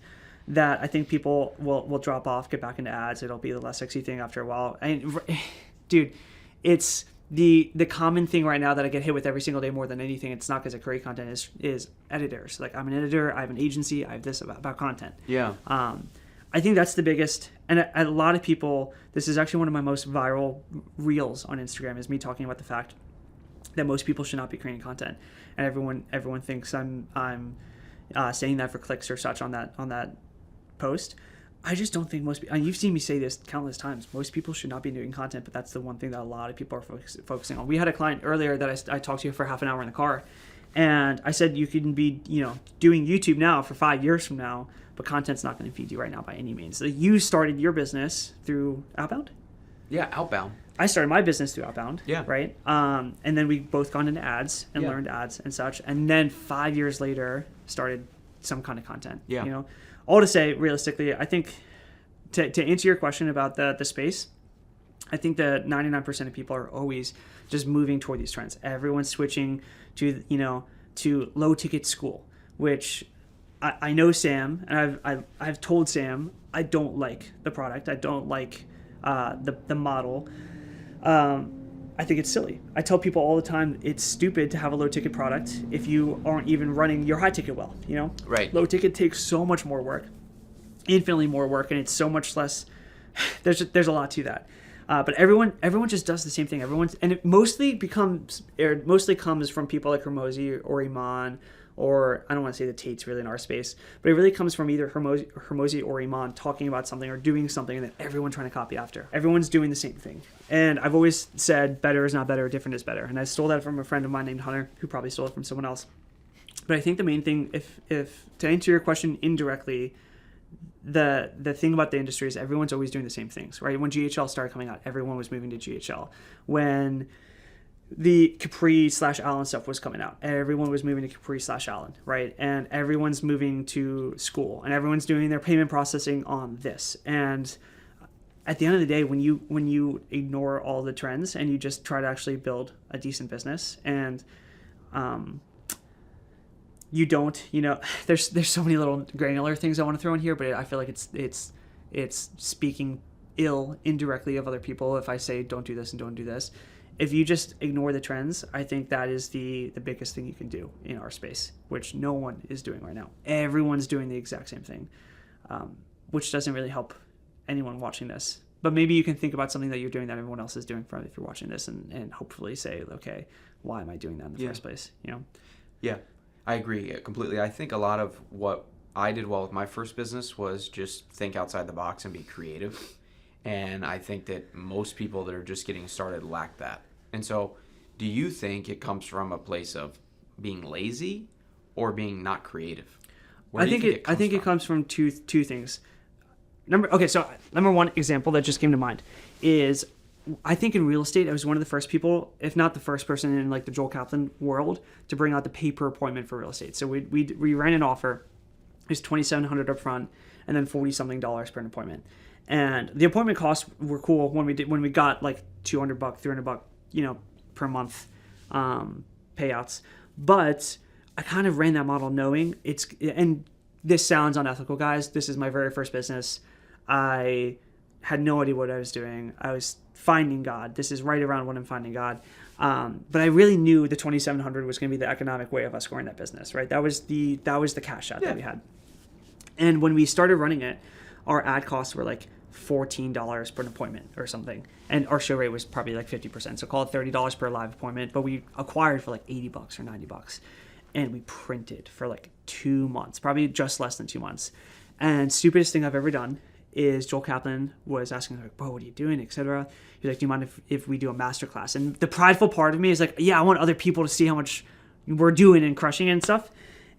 that I think people will drop off, get back into ads. It'll be the less sexy thing after a while. And dude, it's the common thing right now that I get hit with every single day more than anything. It's not because I create content, is editors. Like, I'm an editor, I have an agency, I have this about content. Yeah. I think that's the biggest, and a lot of people, this is actually one of my most viral reels on Instagram, is me talking about the fact that most people should not be creating content. And everyone thinks I'm saying that for clicks or such on that post. I just don't think most people, and you've seen me say this countless times, most people should not be doing content, but that's the one thing that a lot of people are focusing on. We had a client earlier that I talked to for half an hour in the car, and I said you can be doing YouTube now for 5 years from now, but content's not going to feed you right now by any means. So you started your business through outbound? Yeah, outbound. I started my business through outbound, yeah. Right? And then we both got into ads and learned ads and such, and then 5 years later started some kind of content. Yeah. All to say, realistically, I think to answer your question about the space, I think that 99% of people are always just moving toward these trends. Everyone's switching to low ticket school, which I know Sam, and I've told Sam I don't like the product. I don't like the model. I think it's silly. I tell people all the time it's stupid to have a low ticket product if you aren't even running your high ticket well. Right. Low ticket takes so much more work, infinitely more work, and it's so much less. There's a lot to that. But everyone just does the same thing. And it mostly comes from people like Hormozi or Iman, or I don't want to say the Tate's really in our space, but it really comes from either Hormozi or Iman talking about something or doing something, and then everyone trying to copy after. Everyone's doing the same thing. And I've always said better is not better, different is better. And I stole that from a friend of mine named Hunter, who probably stole it from someone else. But I think the main thing, if to answer your question indirectly, the thing about the industry is everyone's always doing the same things, right? When GHL started coming out, everyone was moving to GHL. When the Capri/Allen stuff was coming out, everyone was moving to Capri/Allen, right? And everyone's moving to school, and everyone's doing their payment processing on this. And at the end of the day, when you ignore all the trends and you just try to actually build a decent business, and you don't, there's so many little granular things I want to throw in here, but I feel like it's speaking ill indirectly of other people if I say don't do this and don't do this. If you just ignore the trends, I think that is the biggest thing you can do in our space, which no one is doing right now. Everyone's doing the exact same thing, which doesn't really help anyone watching this. But maybe you can think about something that you're doing that everyone else is doing if you're watching this, and hopefully say, okay, why am I doing that in the first place? Yeah, I agree completely. I think a lot of what I did well with my first business was just think outside the box and be creative. And I think that most people that are just getting started lack that. And so do you think it comes from a place of being lazy or being not creative? I think it comes from two things. Number one example that just came to mind is, I think in real estate, I was one of the first people, if not the first person in like the Joel Kaplan world, to bring out the pay per appointment for real estate. So we ran an offer. It was $2,700 up front and then $40-something per an appointment. And the appointment costs were cool when we got like $200, $300, per month payouts. But I kind of ran that model knowing and this sounds unethical, guys. This is my very first business. I had no idea what I was doing. I was finding God. This is right around when I'm finding God. But I really knew the 2,700 was going to be the economic way of us growing that business, right? That was the cash out that we had. And when we started running it, our ad costs were like $14 per appointment or something. And our show rate was probably like 50%. So call it $30 per live appointment, but we acquired for like $80 or $90. And we printed for like 2 months, probably just less than 2 months. And stupidest thing I've ever done is Joel Kaplan was asking, like, bro, what are you doing, etc. He's like, do you mind if we do a masterclass? And the prideful part of me is like, yeah, I want other people to see how much we're doing and crushing and stuff.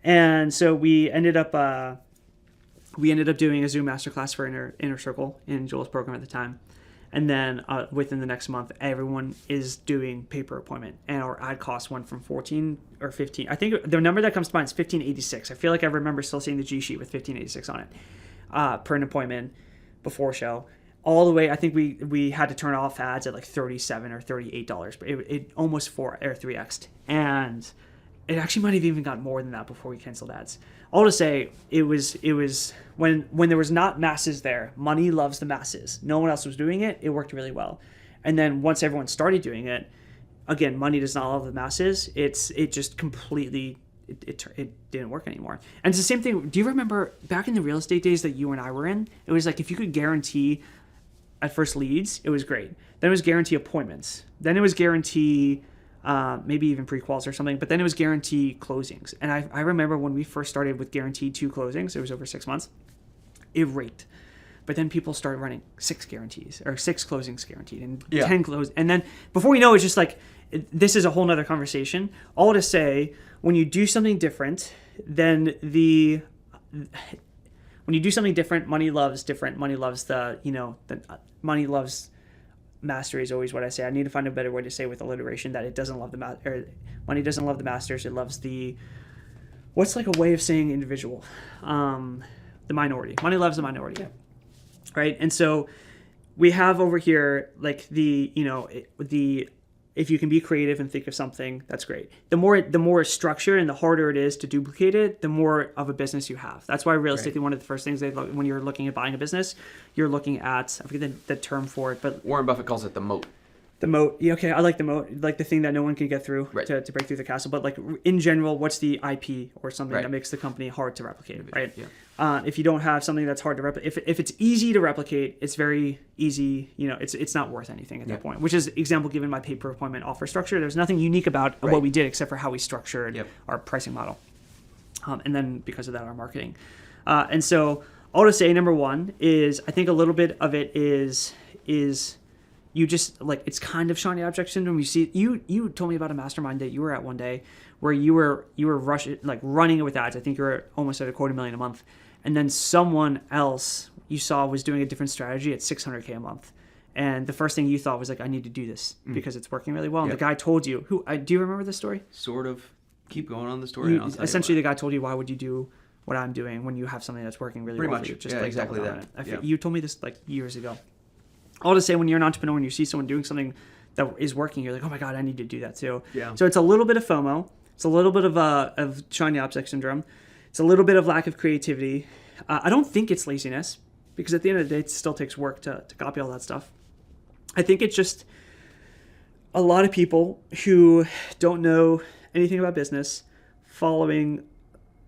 And so we ended up doing a Zoom masterclass for Inner Circle in Joel's program at the time. And then within the next month, everyone is doing pay-per appointment. And our ad cost went from 14 or 15. I think the number that comes to mind is 1586. I feel like I remember still seeing the G sheet with 1586 on it per an appointment before show. All the way, I think we had to turn off ads at like $37 or $38. But it almost 4 or 3x'd. And it actually might have even got more than that before we canceled ads. All to say, it was when there was not masses there, money loves the masses. No one else was doing it. It worked really well. And then once everyone started doing it, again, money does not love the masses. It just completely, it didn't work anymore. And it's the same thing. Do you remember back in the real estate days that you and I were in? It was like if you could guarantee at first leads, it was great. Then it was guarantee appointments. Then it was guarantee maybe even pre-quals or something, but then it was guarantee closings. And I remember when we first started with guaranteed 2 closings, it was over 6 months, it raked. But then people started running 6 guarantees or 6 closings guaranteed and 10 close. And then before you know, it's just like, this is a whole nother conversation. All to say, when you do something different, then when you do something different, money loves different. Money loves money loves mastery is always what I say. I need to find a better way to say with alliteration that it doesn't love money doesn't love the masters. It loves what's like a way of saying individual, the minority. Money loves the minority, right? And so we have over here like if you can be creative and think of something, that's great. The more structure and the harder it is to duplicate it, the more of a business you have. That's why realistically, one of the first things they look when you're looking at buying a business, you're looking at, I forget the term for it, but Warren Buffett calls it the moat. The moat. Yeah, okay, I like the moat, like the thing that no one can get through to break through the castle. But like in general, what's the IP or something that makes the company hard to replicate, right? Yeah. If you don't have something that's hard to replicate, if it's easy to replicate, it's very easy. It's not worth anything at that point. Which is example given my pay per appointment offer structure. There's nothing unique about what we did except for how we structured our pricing model, and then because of that, our marketing. And so all to say, number one is I think a little bit of it is. You just like it's kind of shiny object syndrome. You see, you told me about a mastermind that you were at one day where you were running it with ads. I think you were almost at $250,000 a month, and then someone else you saw was doing a different strategy at $600K a month. And the first thing you thought was like, I need to do this because it's working really well. And the guy told you, do you remember this story? Sort of. Keep going on the story. Essentially, the guy told you, why would you do what I'm doing when you have something that's working really well? Pretty much. Just exactly that. You told me this like years ago. All to say, when you're an entrepreneur and you see someone doing something that is working, you're like, oh my God, I need to do that too. Yeah. So it's a little bit of FOMO. It's a little bit of shiny object syndrome. It's a little bit of lack of creativity. I don't think it's laziness because at the end of the day, it still takes work to copy all that stuff. I think it's just a lot of people who don't know anything about business following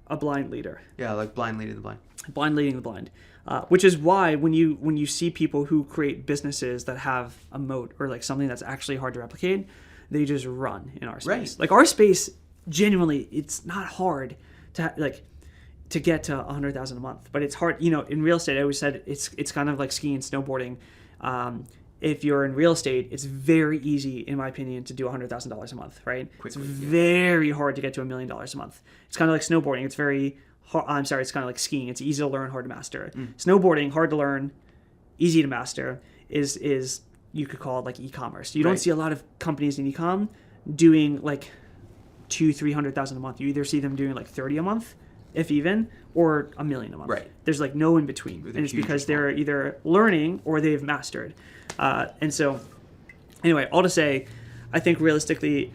a blind leader. Yeah, like blind leading the blind. Blind leading the blind. Which is why when you see people who create businesses that have a moat or like something that's actually hard to replicate, they just run in our space. Right. Like our space, genuinely, it's not hard to get to 100,000 a month, but it's hard. In real estate, I always said it's kind of like skiing and snowboarding. If you're in real estate, it's very easy, in my opinion, to do $100,000 a month. Right? Quickly, it's very hard to get to $1 million a month. It's kind of like snowboarding. It's kind of like skiing. It's easy to learn, hard to master. Snowboarding, hard to learn, easy to master, is you could call it like e-commerce. You don't see a lot of companies in e-com doing like $200,000-$300,000 a month. You either see them doing like 30 a month if even, or $1 million a month. Right. There's like no in between, and it's because they're either learning or they've mastered. And so, anyway, all to say, I think realistically,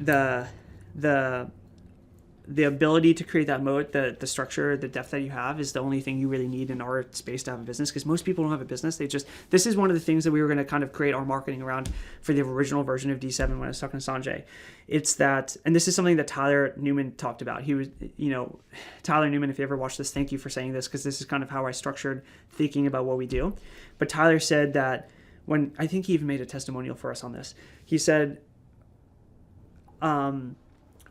the ability to create that moat, the structure, the depth that you have is the only thing you really need in our space to have a business, because most people don't have a business. This is one of the things that we were going to kind of create our marketing around for the original version of D7 when I was talking to Sanjay. It's that, and this is something that Tyler Newman talked about. He was, Tyler Newman, if you ever watch this, thank you for saying this, because this is kind of how I structured thinking about what we do. But Tyler said that I think he even made a testimonial for us on this. He said,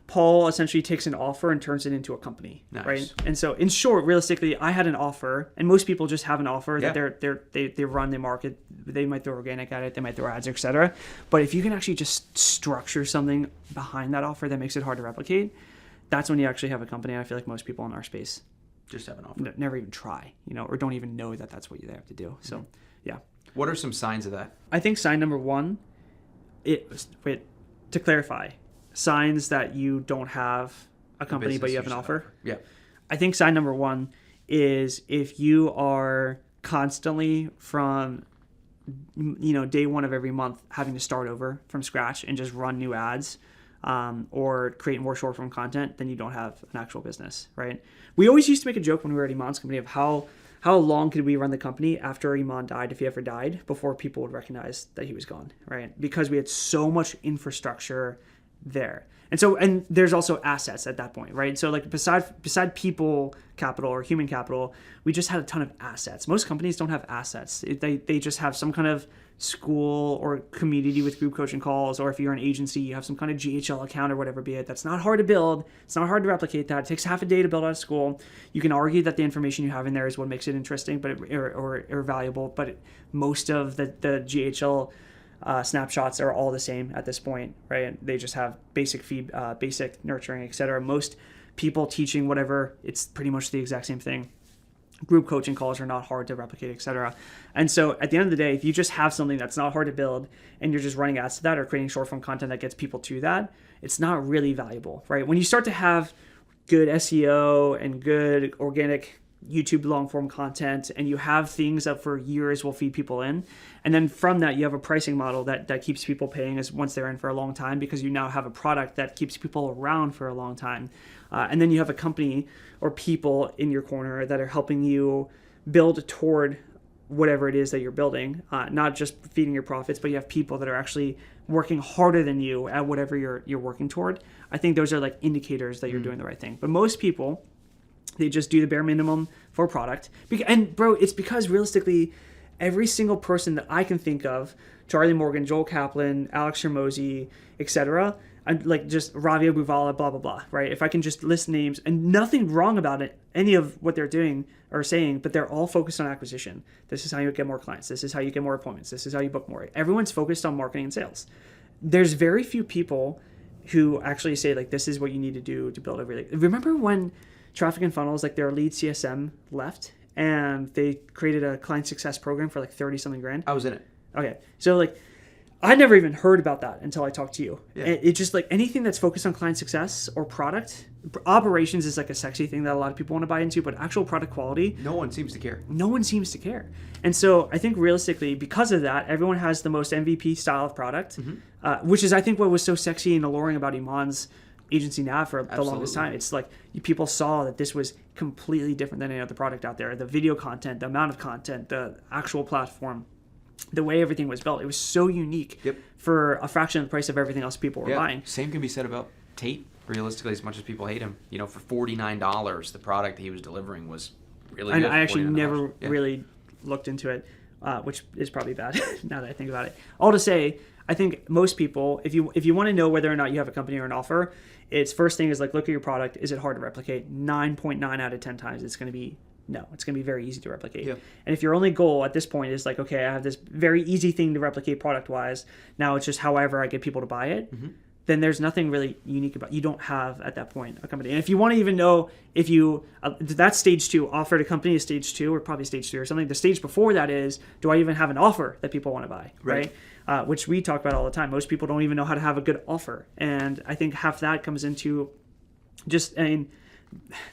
Paul essentially takes an offer and turns it into a company, nice. Right? And so, in short, realistically, I had an offer, and most people just have an offer that they run, they market, they might throw organic at it, they might throw ads, etc. But if you can actually just structure something behind that offer that makes it hard to replicate, that's when you actually have a company. And I feel like most people in our space just have an offer, never even try, or don't even know that that's what they have to do. So, yeah. What are some signs of that? I think sign number one, to clarify. Signs that you don't have a company but you have an offer. Yeah. I think sign number one is if you are constantly from day one of every month having to start over from scratch and just run new ads or create more short form content, then you don't have an actual business, right? We always used to make a joke when we were at Iman's company of how long could we run the company after Iman died, if he ever died, before people would recognize that he was gone, right? Because we had so much infrastructure there. And there's also assets at that point, right? So like beside people capital or human capital, we just had a ton of assets. Most companies don't have assets. They just have some kind of school or community with group coaching calls, or if you're an agency, you have some kind of GHL account or whatever be it. That's not hard to build. It's not hard to replicate that. It takes half a day to build out a school. You can argue that the information you have in there is what makes it interesting or valuable, but most of the GHL snapshots are all the same at this point, right? They just have basic basic nurturing, etc. Most people teaching whatever, it's pretty much the exact same thing. Group coaching calls are not hard to replicate, etc. And so at the end of the day, if you just have something that's not hard to build and you're just running ads to that or creating short form content that gets people to that, it's not really valuable, right? When you start to have good SEO and good organic YouTube long form content, and you have things that for years will feed people in, and then from that you have a pricing model that keeps people paying as once they're in for a long time, because you now have a product that keeps people around for a long time, and then you have a company or people in your corner that are helping you build toward whatever it is that you're building, not just feeding your profits, but you have people that are actually working harder than you at whatever you're working toward. I think those are like indicators that you're doing the right thing. But most people, they just do the bare minimum for a product. And bro, it's because realistically, every single person that I can think of, Charlie Morgan, Joel Kaplan, Alex Hormozi, etc., and like just Ravi Abuvala, blah, blah, blah, right? If I can just list names, and nothing wrong about it, any of what they're doing or saying, but they're all focused on acquisition. This is how you get more clients. This is how you get more appointments. This is how you book more. Everyone's focused on marketing and sales. There's very few people who actually say like, this is what you need to do to build everything. Remember when Traffic and Funnels, like their lead CSM left and they created a client success program for like 30 something grand? I was in it. Okay. So like, I never even heard about that until I talked to you. Yeah. It's just like anything that's focused on client success or product, operations is like a sexy thing that a lot of people want to buy into, but actual product quality, no one seems to care. And so I think realistically, because of that, everyone has the most MVP style of product, which is I think what was so sexy and alluring about Iman's agency nav for the longest time. It's like people saw that this was completely different than any other product out there. The video content, the amount of content, the actual platform, the way everything was built, it was so unique for a fraction of the price of everything else people were buying. Same can be said about Tate. Realistically, as much as people hate him, for $49, the product that he was delivering was really good. I actually never really looked into it, which is probably bad now that I think about it. All to say, I think most people, if you want to know whether or not you have a company or an offer, it's first thing is like, look at your product. Is it hard to replicate? 9.9 out of 10 times it's going to be no. It's going to be very easy to replicate. Yeah. And if your only goal at this point is like, okay, I have this very easy thing to replicate product-wise, now it's just however I get people to buy it, then there's nothing really unique about it. You don't have, at that point, a company. And if you want to even know if you, that's stage 2, offer to company is stage 2 or probably stage 3 or something. The stage before that is, do I even have an offer that people want to buy, right? Which we talk about all the time. Most people don't even know how to have a good offer. And I think half that comes into just,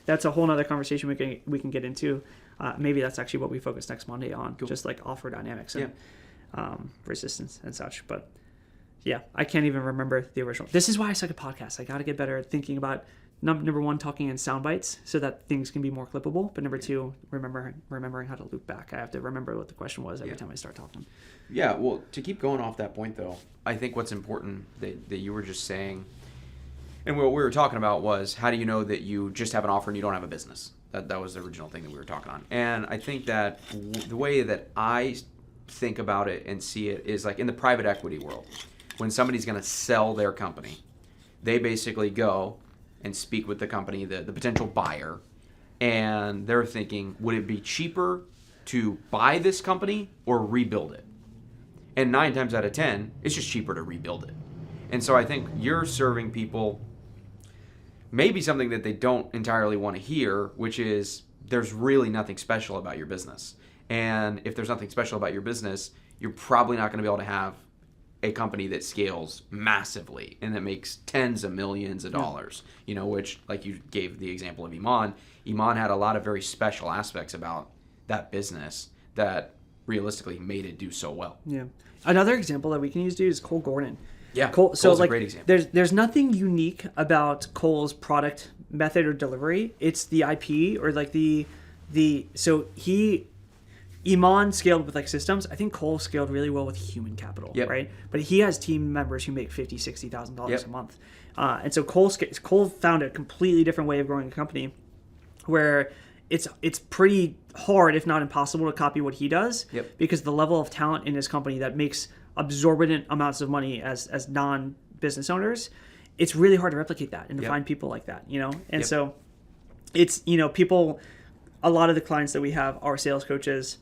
that's a whole nother conversation we can get into. Maybe that's actually what we focus next Monday on, just like offer dynamics and resistance and such. But yeah, I can't even remember the original. This is why I suck at podcasts. I got to get better at thinking about number one, talking in sound bites so that things can be more clippable. But number two, remembering how to loop back. I have to remember what the question was every time I start talking. Yeah, well, to keep going off that point though, I think what's important that you were just saying, and what we were talking about was, how do you know that you just have an offer and you don't have a business? That was the original thing that we were talking on. And I think that the way that I think about it and see it is like in the private equity world. When somebody's going to sell their company, they basically go and speak with the company, the potential buyer, and they're thinking, would it be cheaper to buy this company or rebuild it? And 9 times out of 10, it's just cheaper to rebuild it. And so I think you're serving people maybe something that they don't entirely want to hear, which is there's really nothing special about your business. And if there's nothing special about your business, you're probably not going to be able to have a company that scales massively and that makes tens of millions of dollars, which, like you gave the example of Iman had a lot of very special aspects about that business that realistically made it do so well. Yeah. Another example that we can use, dude, is Cole Gordon. Yeah, Cole's a great example. There's nothing unique about Cole's product method or delivery. It's the IP or like Iman scaled with like systems. I think Cole scaled really well with human capital, right? But he has team members who make $50,000, $60,000 a month. And so Cole found a completely different way of growing a company where it's pretty hard, if not impossible, to copy what he does because the level of talent in his company that makes absorbent amounts of money as non-business owners, it's really hard to replicate that and to find people like that, And so it's, people, a lot of the clients that we have are sales coaches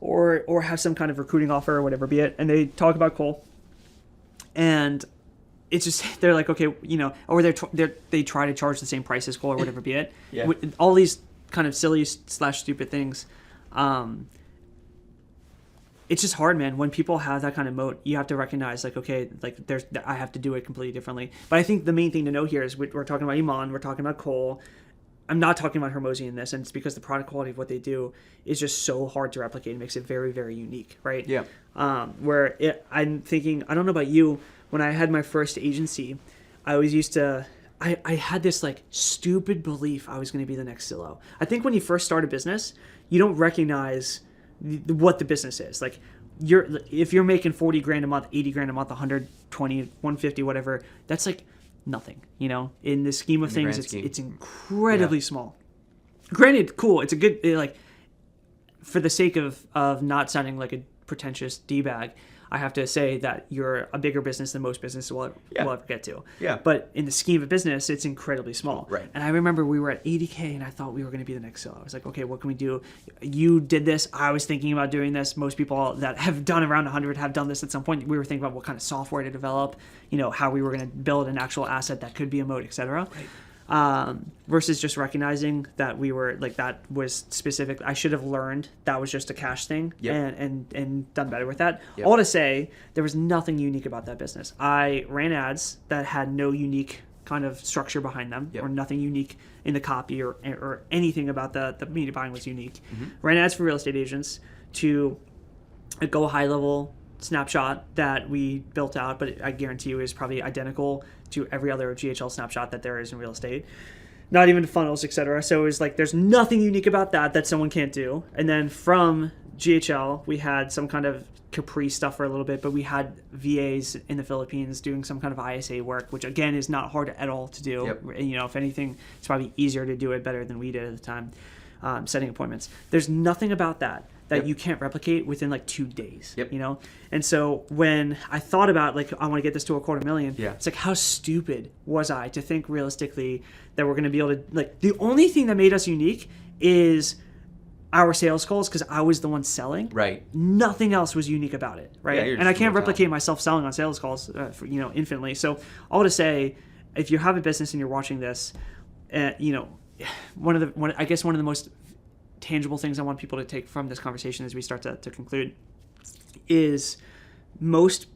or have some kind of recruiting offer or whatever be it, and they talk about Cole, and it's just they're like, okay, or they try to charge the same price as Cole or whatever be it. All these kind of silly / stupid things. It's just hard, man. When people have that kind of moat, you have to recognize like, okay, like I have to do it completely differently. But I think the main thing to know here is we're talking about Iman, we're talking about Cole. I'm not talking about Hormozi in this, and it's because the product quality of what they do is just so hard to replicate. It makes it very, very unique, right? Yeah. I'm thinking, I don't know about you, when I had my first agency, I always used to, I had this like stupid belief I was going to be the next Zillow. I think when you first start a business, you don't recognize what the business is. Like if you're making 40 grand a month, 80 grand a month, 120, 150, whatever, that's like nothing, in the scheme of things. It's incredibly small. Granted, cool, it's a good, like, for the sake of not sounding like a pretentious D-bag, I have to say that you're a bigger business than most businesses will ever get to. Yeah. But in the scheme of business, it's incredibly small. Right. And I remember we were at 80K and I thought we were going to be the next Zillow. I was like, okay, what can we do? You did this. I was thinking about doing this. Most people that have done around 100 have done this at some point. We were thinking about what kind of software to develop, how we were going to build an actual asset that could be a moat, et cetera. Right. Versus just recognizing that we were like, that was specific. I should have learned that was just a cash thing and done better with that. All to say, there was nothing unique about that business. I ran ads that had no unique kind of structure behind them or nothing unique in the copy or anything about the media buying was unique. Mm-hmm. Ran ads for real estate agents to a go high level snapshot that we built out, but I guarantee you is probably identical to every other GHL snapshot that there is in real estate. Not even funnels, etc. So it was like there's nothing unique about that someone can't do. And then from GHL, we had some kind of Capri stuff for a little bit, but we had VAs in the Philippines doing some kind of ISA work, which again is not hard at all to do. Yep. If anything, it's probably easier to do it better than we did at the time, setting appointments. There's nothing about that you can't replicate within like 2 days, And so when I thought about like, I want to get this to $250,000, it's like, how stupid was I to think realistically that we're going to be able to, like, the only thing that made us unique is our sales calls because I was the one selling. Right. Nothing else was unique about it, right? Yeah, and I can't replicate myself selling on sales calls, infinitely. So all to say, if you have a business and you're watching this, one of the most tangible things I want people to take from this conversation as we start to conclude is most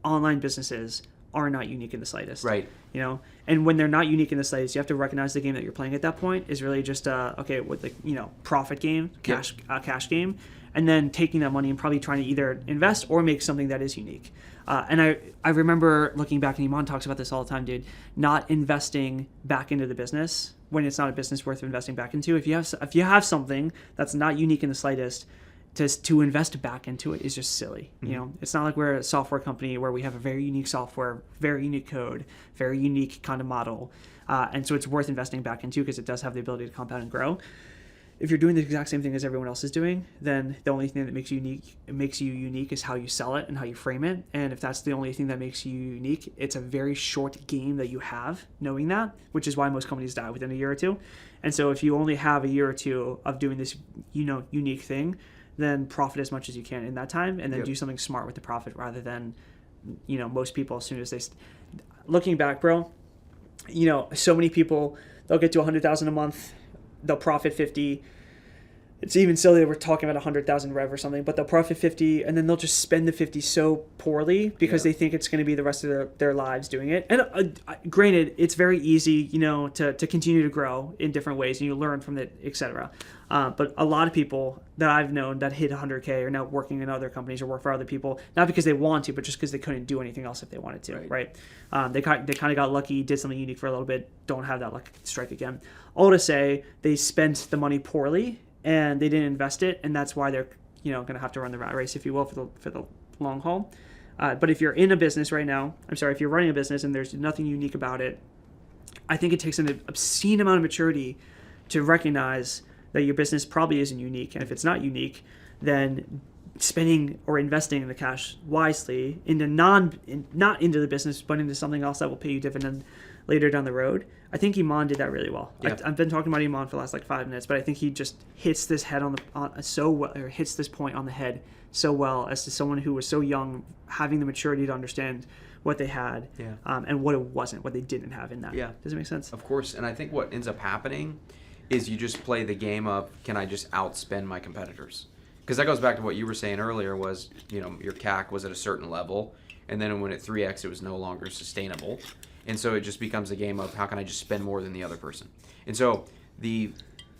online businesses are not unique in the slightest. Right. You know, and when they're not unique in the slightest, you have to recognize the game that you're playing at that point is really just with the profit game, cash game, and then taking that money and probably trying to either invest or make something that is unique. And I remember looking back, and Iman talks about this all the time, dude, not investing back into the business when it's not a business worth investing back into. If you have something that's not unique in the slightest, to invest back into it is just silly. Mm-hmm. It's not like we're a software company where we have a very unique software, very unique code, very unique kind of model. And so it's worth investing back into because it does have the ability to compound and grow. If you're doing the exact same thing as everyone else is doing, then the only thing that makes you unique is how you sell it and how you frame it. And if that's the only thing that makes you unique, it's a very short game that you have knowing that, which is why most companies die within a year or two. And so if you only have a year or two of doing this, unique thing, then profit as much as you can in that time, and then do something smart with the profit rather than, most people as soon as they, looking back, bro, so many people, they'll get to 100,000 a month, they'll profit 50. It's even silly that we're talking about 100,000 rev or something, but they'll profit 50 and then they'll just spend the 50 so poorly because they think it's going to be the rest of their lives doing it. And granted, it's very easy, to continue to grow in different ways and you learn from it, etc. But a lot of people that I've known that hit 100K are now working in other companies or work for other people, not because they want to, but just because they couldn't do anything else if they wanted to, right? They kind of got lucky, did something unique for a little bit, don't have that luck strike again. All to say, they spent the money poorly and they didn't invest it, and that's why they're going to have to run the rat race, if you will, for the long haul. But if you're in a business right now, if you're running a business and there's nothing unique about it, I think it takes an obscene amount of maturity to recognize that your business probably isn't unique, and if it's not unique, then spending or investing in the cash wisely into not into the business, but into something else that will pay you dividend later down the road. I think Iman did that really well. Yeah. I've been talking about Iman for the last 5 minutes, but I think he just hits this head hits this point on the head so well as to someone who was so young, having the maturity to understand what they had and what it wasn't, what they didn't have in that. Yeah. Does it make sense? Of course. And I think what ends up happening is you just play the game of, can I just outspend my competitors? Because that goes back to what you were saying earlier was, your CAC was at a certain level, and then when it 3x, it was no longer sustainable. And so it just becomes a game of how can I just spend more than the other person. And so in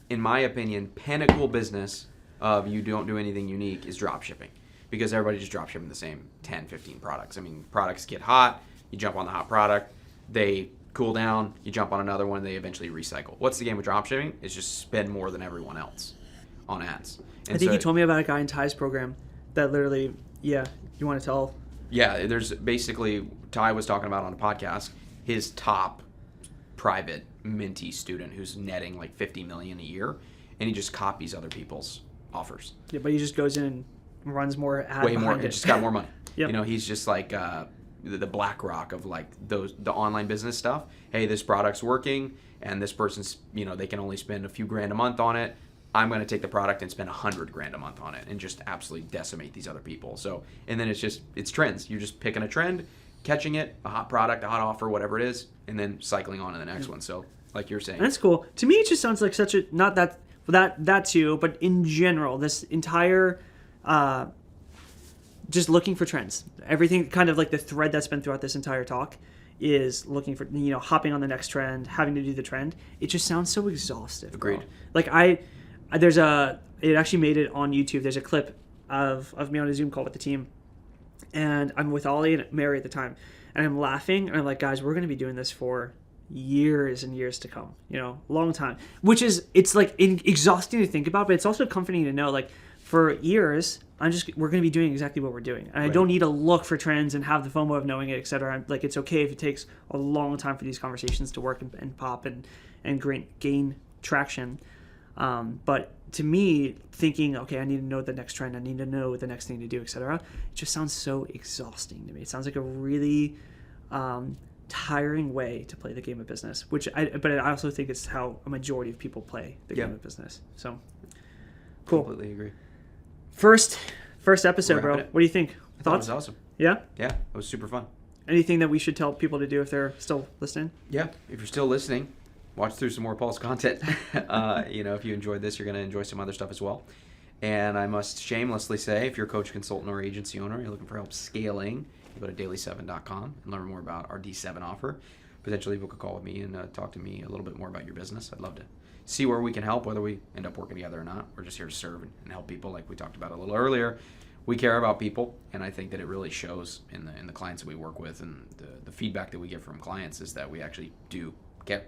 my opinion, pinnacle business of you don't do anything unique is drop shipping, because everybody just drop shipping the same 10, 15 products. I mean, products get hot, you jump on the hot product, they cool down, you jump on another one, they eventually recycle. What's the game with drop shipping? Is just spend more than everyone else on ads. And I think you told me about a guy in Ty's program that literally, you want to tell? Yeah, there's basically, Ty was talking about on a podcast, his top private Minty student who's netting like $50 million a year, and he just copies other people's offers. Yeah, but he just goes in and runs more ad way more. It just got more money. Yep. He's just like the BlackRock of like the online business stuff. Hey, this product's working, and this person's they can only spend a few grand a month on it. I'm going to take the product and spend $100,000 a month on it and just absolutely decimate these other people. So, and then it's trends. You're just picking a trend, catching it, a hot product, a hot offer, whatever it is, and then cycling on to the next one. So, like you're saying, that's cool. To me, it just sounds like such a not that too, but in general, this entire just looking for trends. Everything kind of like the thread that's been throughout this entire talk is looking for hopping on the next trend, having to do the trend. It just sounds so exhaustive. Agreed. Bro. Like it actually made it on YouTube. There's a clip of me on a Zoom call with the team, and I'm with Ollie and Mary at the time, and I'm laughing, and I'm like, guys, we're going to be doing this for years and years to come, long time, it's like exhausting to think about, but it's also comforting to know, like, for years, we're going to be doing exactly what we're doing. And right. I don't need to look for trends and have the FOMO of knowing it, et cetera. Like, it's okay if it takes a long time for these conversations to work and pop and gain traction. But to me, thinking, okay, I need to know the next trend, I need to know the next thing to do, et cetera, it just sounds so exhausting to me. It sounds like a really tiring way to play the game of business, but I also think it's how a majority of people play the game of business. So, cool. Completely agree. First episode, bro. What do you think? Thoughts? That was awesome. Yeah? Yeah, it was super fun. Anything that we should tell people to do if they're still listening? Yeah, if you're still listening, watch through some more Paul's content. If you enjoyed this, you're going to enjoy some other stuff as well. And I must shamelessly say, if you're a coach, consultant, or agency owner, you're looking for help scaling go to daily7.com and learn more about our D7 offer. Potentially book a call with me and talk to me a little bit more about your business. I'd love to see where we can help, whether we end up working together or not. We're just here to serve and help people, like we talked about a little earlier. We care about people, and I think that it really shows in the clients that we work with, and the feedback that we get from clients is that we actually do care.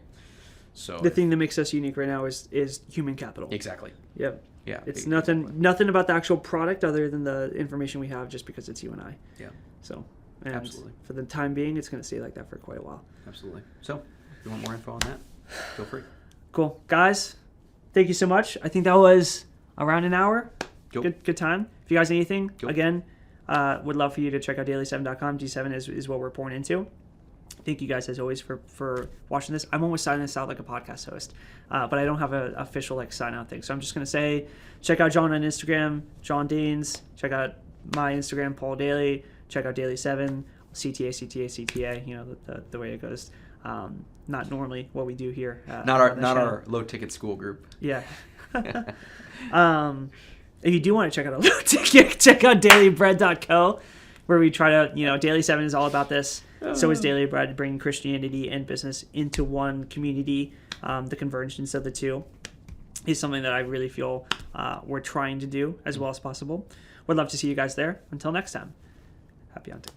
So the thing that makes us unique right now is human capital. Exactly. Yep. Yeah. It's nothing about the actual product other than the information we have, just because it's you and I. Yeah. So, and absolutely. for the time being, it's going to stay like that for quite a while. Absolutely. So, if you want more info on that, feel free. Cool. Guys, thank you so much. I think that was around an hour. Cool. Good time. If you guys need anything, Cool. again, would love for you to check out daily7.com. D7 is what we're pouring into. Thank you guys, as always, for watching this. I'm almost signing this out like a podcast host, but I don't have an official sign-out thing. So I'm just going to say, check out John on Instagram, John Danes. Check out my Instagram, Paul Daley. Check out Daily7, CTA, you know, the way it goes. Not normally what we do here. Not our low-ticket school group. Yeah. If you do want to check out a low ticket, check out dailybread.co, where we try to, Daily7 is all about this. So is Daily Bread, bringing Christianity and business into one community. The convergence of the two is something that I really feel we're trying to do as well as possible. Would love to see you guys there. Until next time, happy hunting.